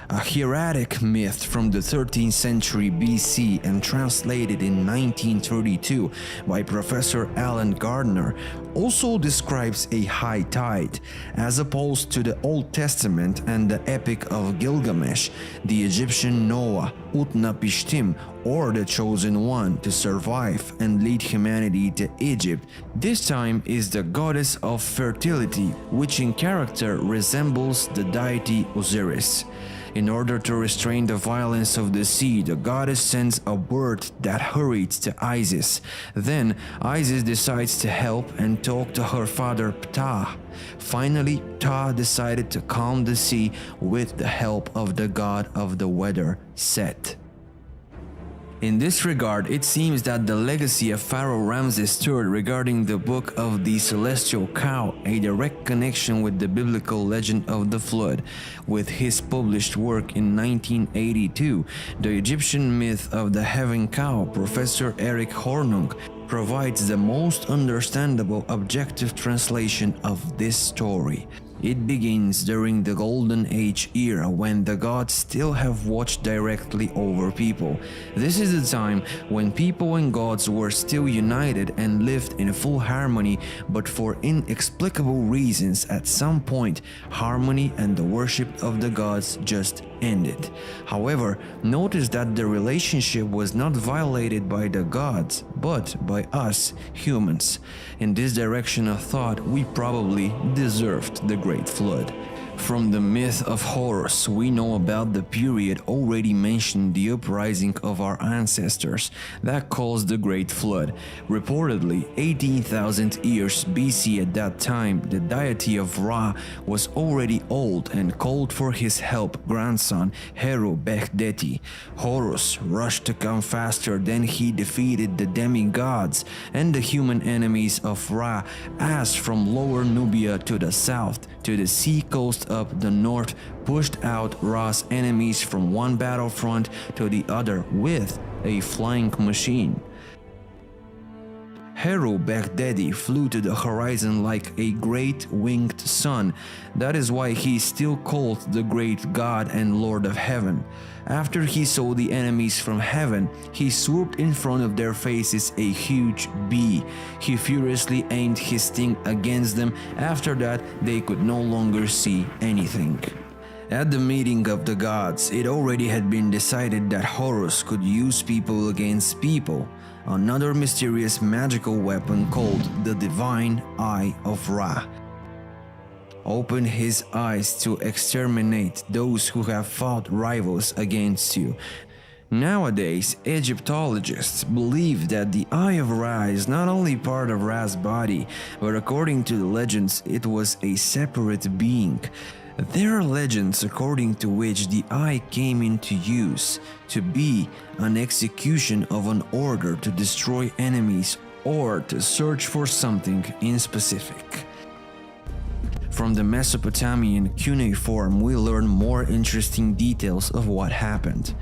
A hieratic myth from the 13th century BC and translated in 1932 by Professor Alan Gardner also describes a high tide. As opposed to the Old Testament and the Epic of Gilgamesh, the Egyptian Noah, Utnapishtim, or the Chosen One to survive and lead humanity to Egypt, this time is the goddess of fertility, which in character resembles the deity Osiris. In order to restrain the violence of the sea, the goddess sends a bird that hurries to Isis. Then Isis decides to help and talk to her father Ptah. Finally, Ptah decided to calm the sea with the help of the god of the weather, Set. In this regard, it seems that the legacy of Pharaoh Ramses III regarding the Book of the Celestial Cow, a direct connection with the biblical legend of the flood. With his published work in 1982, The Egyptian Myth of the Heaven Cow, Professor Eric Hornung provides the most understandable objective translation of this story. It begins during the Golden Age era when the gods still have watched directly over people. This is the time when people and gods were still united and lived in full harmony, but for inexplicable reasons at some point, harmony and the worship of the gods just ended. However, notice that the relationship was not violated by the gods, but by us, humans. In this direction of thought, we probably deserved the Great Flood. From the myth of Horus, we know about the period already mentioned, the uprising of our ancestors that caused the Great Flood. Reportedly, 18,000 years BC at that time, the deity of Ra was already old and called for his help grandson Heru Bekhdeti. Horus rushed to come faster than he defeated the demigods and the human enemies of Ra, as from Lower Nubia to the south to the sea coast up the north, pushed out Ra's enemies from one battlefront to the other with a flying machine. Heru Bekhdeti flew to the horizon like a great winged sun. That is why he is still called the great god and lord of heaven. After he saw the enemies from heaven, he swooped in front of their faces a huge bee. He furiously aimed his sting against them. After that, they could no longer see anything. At the meeting of the gods, it already had been decided that Horus could use people against people. Another mysterious magical weapon called the Divine Eye of Ra opened his eyes to exterminate those who have fought rivals against you. Nowadays, Egyptologists believe that the Eye of Ra is not only part of Ra's body, but according to the legends, it was a separate being. There are legends according to which the eye came into use to be an execution of an order to destroy enemies or to search for something in specific. From the Mesopotamian cuneiform, we learn more interesting details of what happened.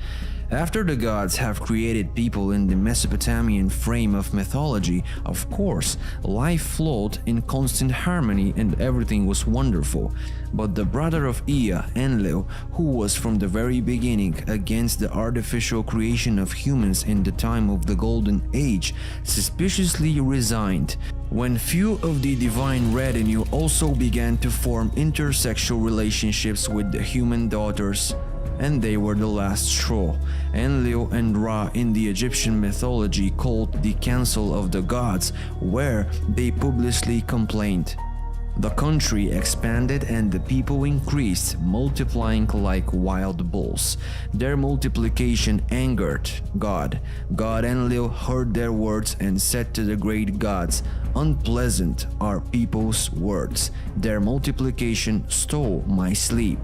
After the gods have created people in the Mesopotamian frame of mythology, of course, life flowed in constant harmony and everything was wonderful. But the brother of Ea, Enlil, who was from the very beginning against the artificial creation of humans in the time of the Golden Age, suspiciously resigned. When few of the divine retinue also began to form intersexual relationships with the human daughters, and they were the last straw. Enlil and Ra in the Egyptian mythology called the Council of the Gods, where they publicly complained. The country expanded and the people increased, multiplying like wild bulls. Their multiplication angered God. God Enlil heard their words and said to the great gods, "Unpleasant are people's words. Their multiplication stole my sleep."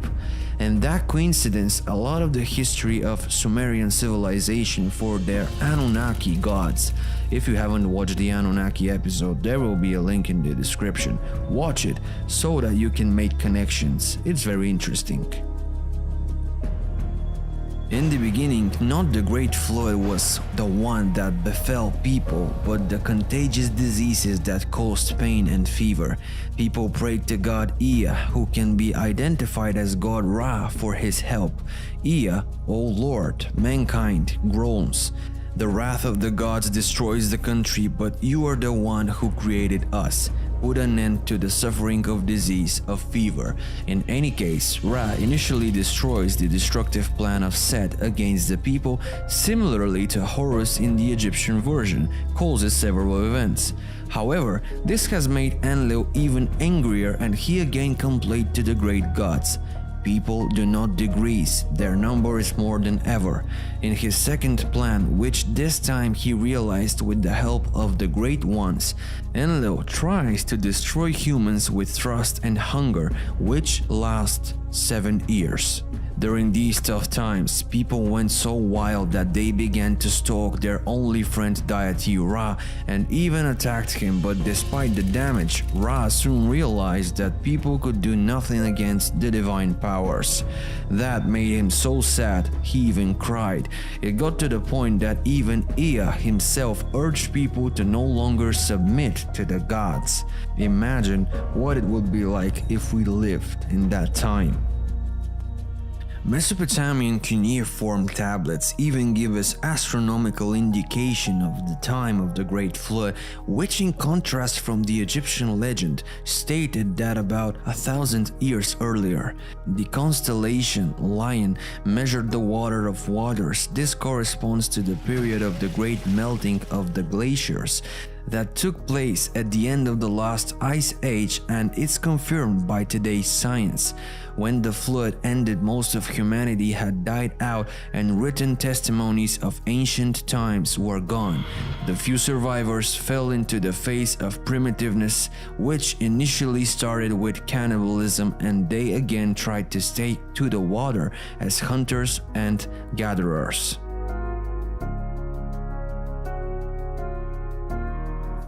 And that coincidence a lot of the history of Sumerian civilization for their Anunnaki gods. If you haven't watched the Anunnaki episode, there will be a link in the description. Watch it so that you can make connections. It's very interesting. In the beginning, not the Great Flood was the one that befell people, but the contagious diseases that caused pain and fever. People prayed to god Ea, who can be identified as god Ra, for his help. Ea, O Lord, mankind groans. The wrath of the gods destroys the country, but you are the one who created us. Put an end to the suffering of disease, of fever. In any case, Ra initially destroys the destructive plan of Set against the people, similarly to Horus in the Egyptian version, causes several events. However, this has made Enlil even angrier, and he again complained to the great gods. People do not decrease, their number is more than ever. In his second plan, which this time he realized with the help of the Great Ones, Enlil tries to destroy humans with thirst and hunger, which lasts 7 years. During these tough times, people went so wild that they began to stalk their only friend deity Ra and even attacked him, but despite the damage, Ra soon realized that people could do nothing against the divine powers. That made him so sad, he even cried. It got to the point that even Ea himself urged people to no longer submit to the gods. Imagine what it would be like if we lived in that time. Mesopotamian cuneiform tablets even give us astronomical indication of the time of the Great Flood, which in contrast from the Egyptian legend stated that about 1,000 years earlier, the constellation Lion measured the water of waters. This corresponds to the period of the great melting of the glaciers that took place at the end of the last ice age, and it's confirmed by today's science. When the flood ended, most of humanity had died out and written testimonies of ancient times were gone. The few survivors fell into the phase of primitiveness, which initially started with cannibalism, and they again tried to stay to the water as hunters and gatherers.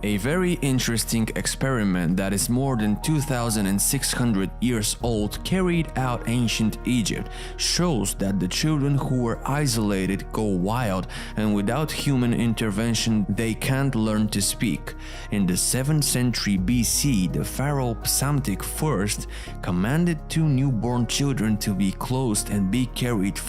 A very interesting experiment that is more than 2,600 years old, carried out ancient Egypt, shows that the children who were isolated go wild, and without human intervention they can't learn to speak. In the 7th century BC, the pharaoh Psamtik I commanded 2 newborn children to be clothed and be carried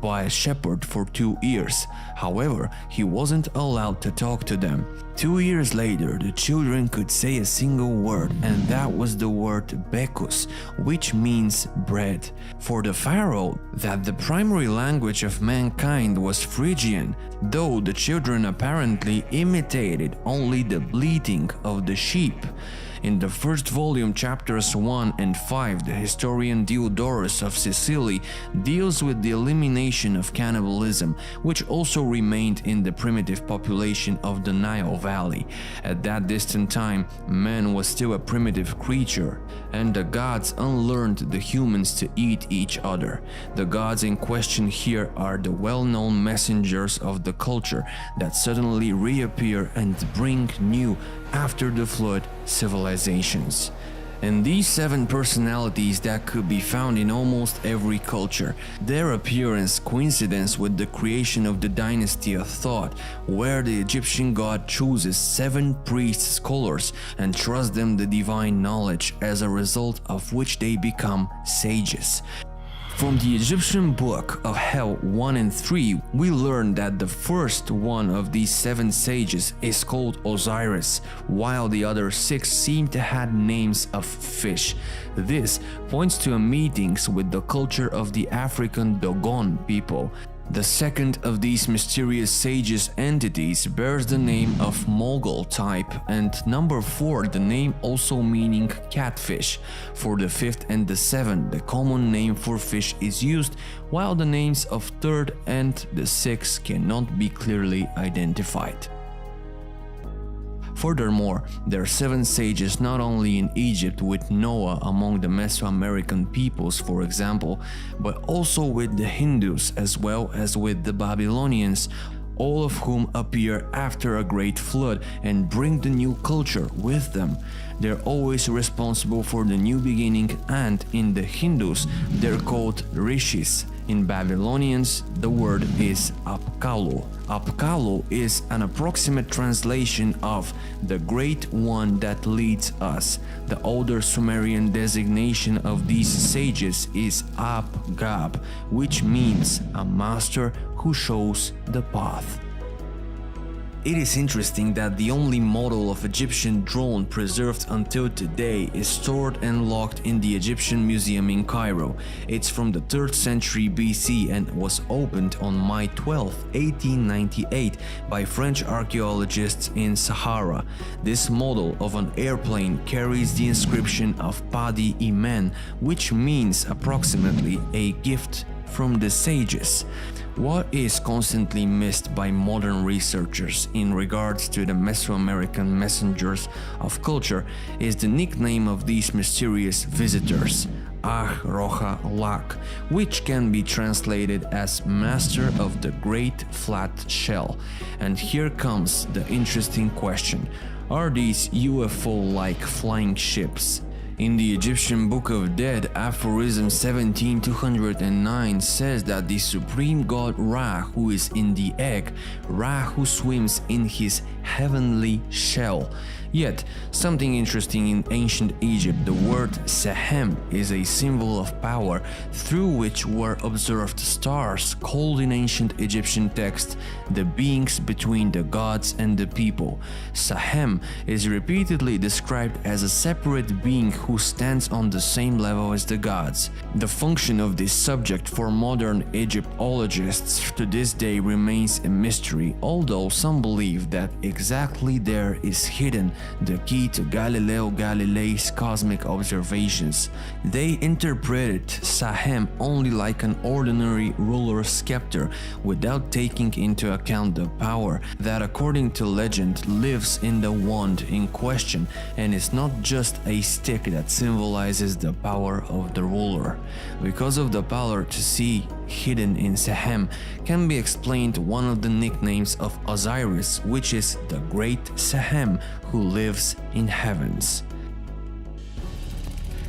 by a shepherd for 2 years. However, he wasn't allowed to talk to them. 2 years later, the children could say a single word, and that was the word Bekus, which means bread. For the pharaoh, that the primary language of mankind was Phrygian, though the children apparently imitated only the bleating of the sheep. In the first volume, chapters 1 and 5, the historian Diodorus of Sicily deals with the elimination of cannibalism, which also remained in the primitive population of the Nile Valley. At that distant time, man was still a primitive creature, and the gods unlearned the humans to eat each other. The gods in question here are the well-known messengers of the culture that suddenly reappear and bring new, after the flood, civilizations. And these 7 personalities that could be found in almost every culture, their appearance coincidence with the creation of the dynasty of Thoth, where the Egyptian god chooses 7 priest scholars and trusts them the divine knowledge, as a result of which they become sages. From the Egyptian Book of Hell 1 and 3, we learn that the first one of these 7 sages is called Osiris, while the other 6 seem to have names of fish. This points to a meetings with the culture of the African Dogon people. The second of these mysterious sages entities bears the name of Mogul type, and number 4 the name also meaning catfish. For the 5th and the 7th, the common name for fish is used, while the names of 3rd and the 6th cannot be clearly identified. Furthermore, there are 7 sages not only in Egypt with Noah among the Mesoamerican peoples, for example, but also with the Hindus as well as with the Babylonians, all of whom appear after a great flood and bring the new culture with them. They're always responsible for the new beginning, and in the Hindus they're called rishis. In Babylonians, the word is Apkallu. Apkallu is an approximate translation of the Great One that leads us. The older Sumerian designation of these sages is Apgab, which means a master who shows the path. It is interesting that the only model of Egyptian drone preserved until today is stored and locked in the Egyptian Museum in Cairo. It's from the 3rd century BC and was opened on May 12, 1898 by French archaeologists in Sahara. This model of an airplane carries the inscription of Padi Iman, which means approximately a gift from the sages. What is constantly missed by modern researchers in regards to the Mesoamerican messengers of culture is the nickname of these mysterious visitors, Roja Lak, which can be translated as Master of the Great Flat Shell. And here comes the interesting question: are these UFO-like flying ships? In the Egyptian Book of Dead, aphorism 17209 says that the supreme god Ra, who is in the egg, Ra who swims in his heavenly shell. Yet, something interesting in ancient Egypt, the word Sehem is a symbol of power through which were observed stars, called in ancient Egyptian text the beings between the gods and the people. Sehem is repeatedly described as a separate being who stands on the same level as the gods. The function of this subject for modern Egyptologists to this day remains a mystery, although some believe that exactly there is hidden the key to Galileo Galilei's cosmic observations. They interpreted Sehem only like an ordinary ruler's scepter, without taking into account the power that, according to legend, lives in the wand in question and is not just a stick that symbolizes the power of the ruler. Because of the power to see hidden in Sehem can be explained one of the nicknames of Osiris, which is the Great Sehem who lives in heavens.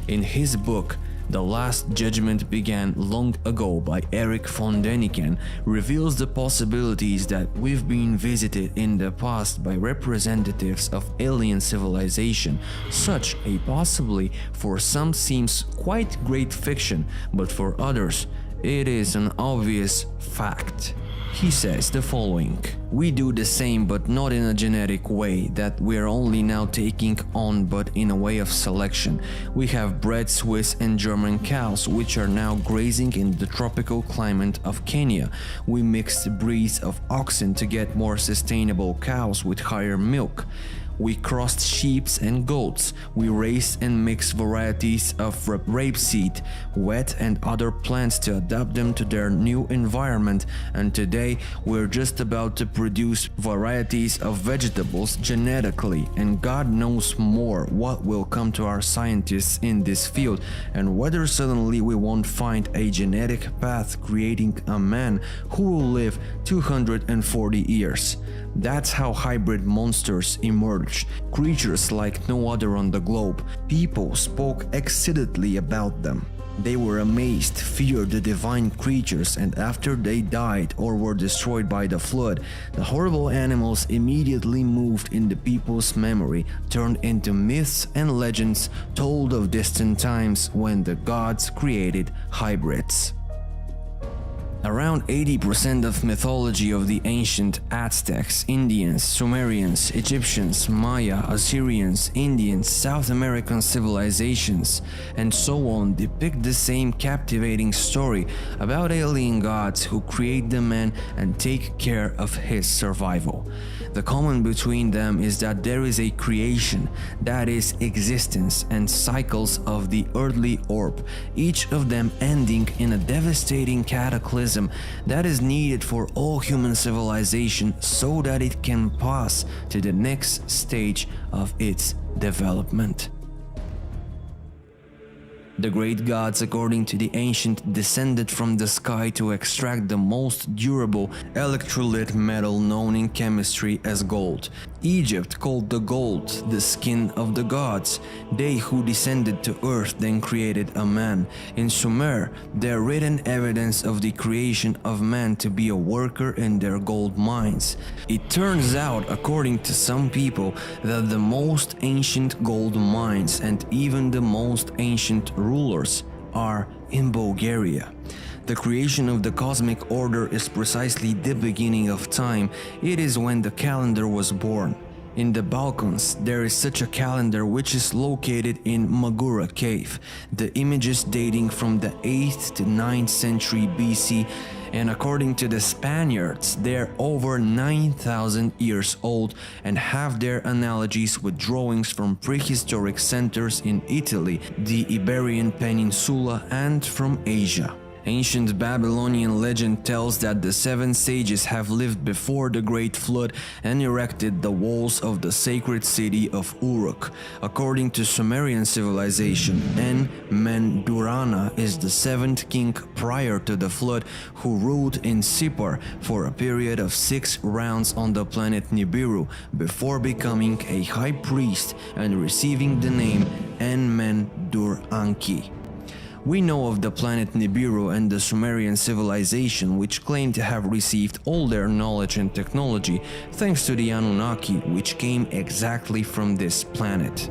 In his book The Last Judgment Began Long Ago by Eric von Däniken reveals the possibilities that we've been visited in the past by representatives of alien civilization. Such a possibly for some seems quite great fiction, but for others it is an obvious fact. He says the following: "We do the same, but not in a genetic way that we're only now taking on, but in a way of selection. We have bred Swiss and German cows, which are now grazing in the tropical climate of Kenya. We mixed breeds of oxen to get more sustainable cows with higher milk. We crossed sheep and goats. We raised and mixed varieties of rapeseed, wheat and other plants to adapt them to their new environment, and today we're just about to produce varieties of vegetables genetically, and God knows more what will come to our scientists in this field, and whether suddenly we won't find a genetic path creating a man who will live 240 years. That's how hybrid monsters emerged, creatures like no other on the globe. People spoke excitedly about them. They were amazed, feared the divine creatures, and after they died or were destroyed by the flood, the horrible animals immediately moved in the people's memory, turned into myths and legends told of distant times when the gods created hybrids." Around 80% of mythology of the ancient Aztecs, Indians, Sumerians, Egyptians, Maya, Assyrians, Indians, South American civilizations, and so on depict the same captivating story about alien gods who create the man and take care of his survival. The common between them is that there is a creation, that is existence, and cycles of the earthly orb, each of them ending in a devastating cataclysm cataclysm that is needed for all human civilization so that it can pass to the next stage of its development. The great gods, according to the ancient, descended from the sky to extract the most durable electrolyte metal known in chemistry as gold. Egypt called the gold the skin of the gods. They who descended to earth then created a man. In Sumer, there written evidence of the creation of man to be a worker in their gold mines. It turns out, according to some people, that the most ancient gold mines and even the most ancient rulers are in Bulgaria. The creation of the cosmic order is precisely the beginning of time. It is when the calendar was born. In the Balkans, there is such a calendar which is located in Magura cave. The images dating from the 8th to 9th century BC, and according to the Spaniards, they're over 9,000 years old and have their analogies with drawings from prehistoric centers in Italy, the Iberian Peninsula, and from Asia. Ancient Babylonian legend tells that the 7 sages have lived before the Great Flood and erected the walls of the sacred city of Uruk. According to Sumerian civilization, En-men-Durana is the 7th king prior to the flood who ruled in Sippar for a period of 6 rounds on the planet Nibiru before becoming a high priest and receiving the name En-men-Dur-Anki. We know of the planet Nibiru and the Sumerian civilization, which claim to have received all their knowledge and technology thanks to the Anunnaki, which came exactly from this planet.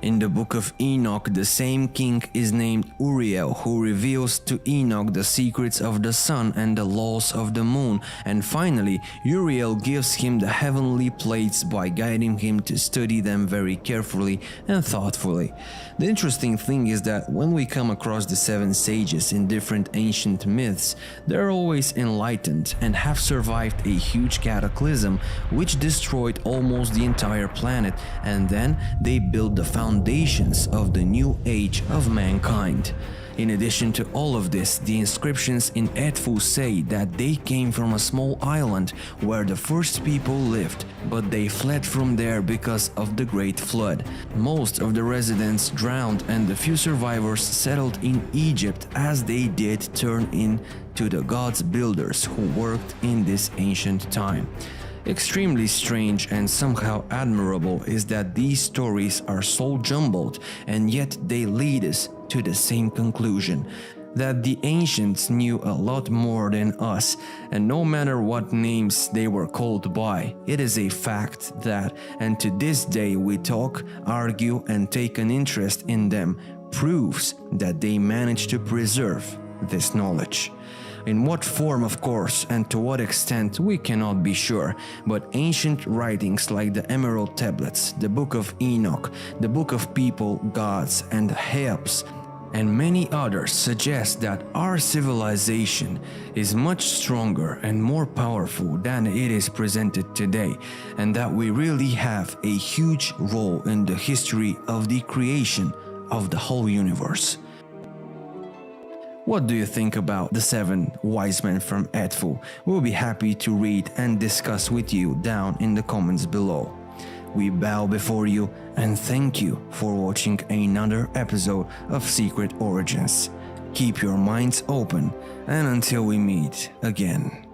In the book of Enoch, the same king is named Uriel, who reveals to Enoch the secrets of the sun and the laws of the moon, and finally Uriel gives him the heavenly plates by guiding him to study them very carefully and thoughtfully. The interesting thing is that when we come across the 7 sages in different ancient myths, they're always enlightened and have survived a huge cataclysm which destroyed almost the entire planet, and then they built the foundations of the new age of mankind. In addition to all of this, the inscriptions in Edfu say that they came from a small island where the first people lived, but they fled from there because of the Great Flood. Most of the residents drowned and the few survivors settled in Egypt, as they did turn into the gods' builders who worked in this ancient time. Extremely strange and somehow admirable is that these stories are so jumbled, and yet they lead us to the same conclusion, that the ancients knew a lot more than us, and no matter what names they were called by, it is a fact that, and to this day we talk, argue and take an interest in them, proves that they managed to preserve this knowledge. In what form, of course, and to what extent, we cannot be sure, but ancient writings like the Emerald Tablets, the Book of Enoch, the Book of People, Gods, and Heops, and many others suggest that our civilization is much stronger and more powerful than it is presented today, and that we really have a huge role in the history of the creation of the whole universe. What do you think about the 7 wise men from Edfu? We'll be happy to read and discuss with you down in the comments below. We bow before you and thank you for watching another episode of Secret Origins. Keep your minds open, and until we meet again.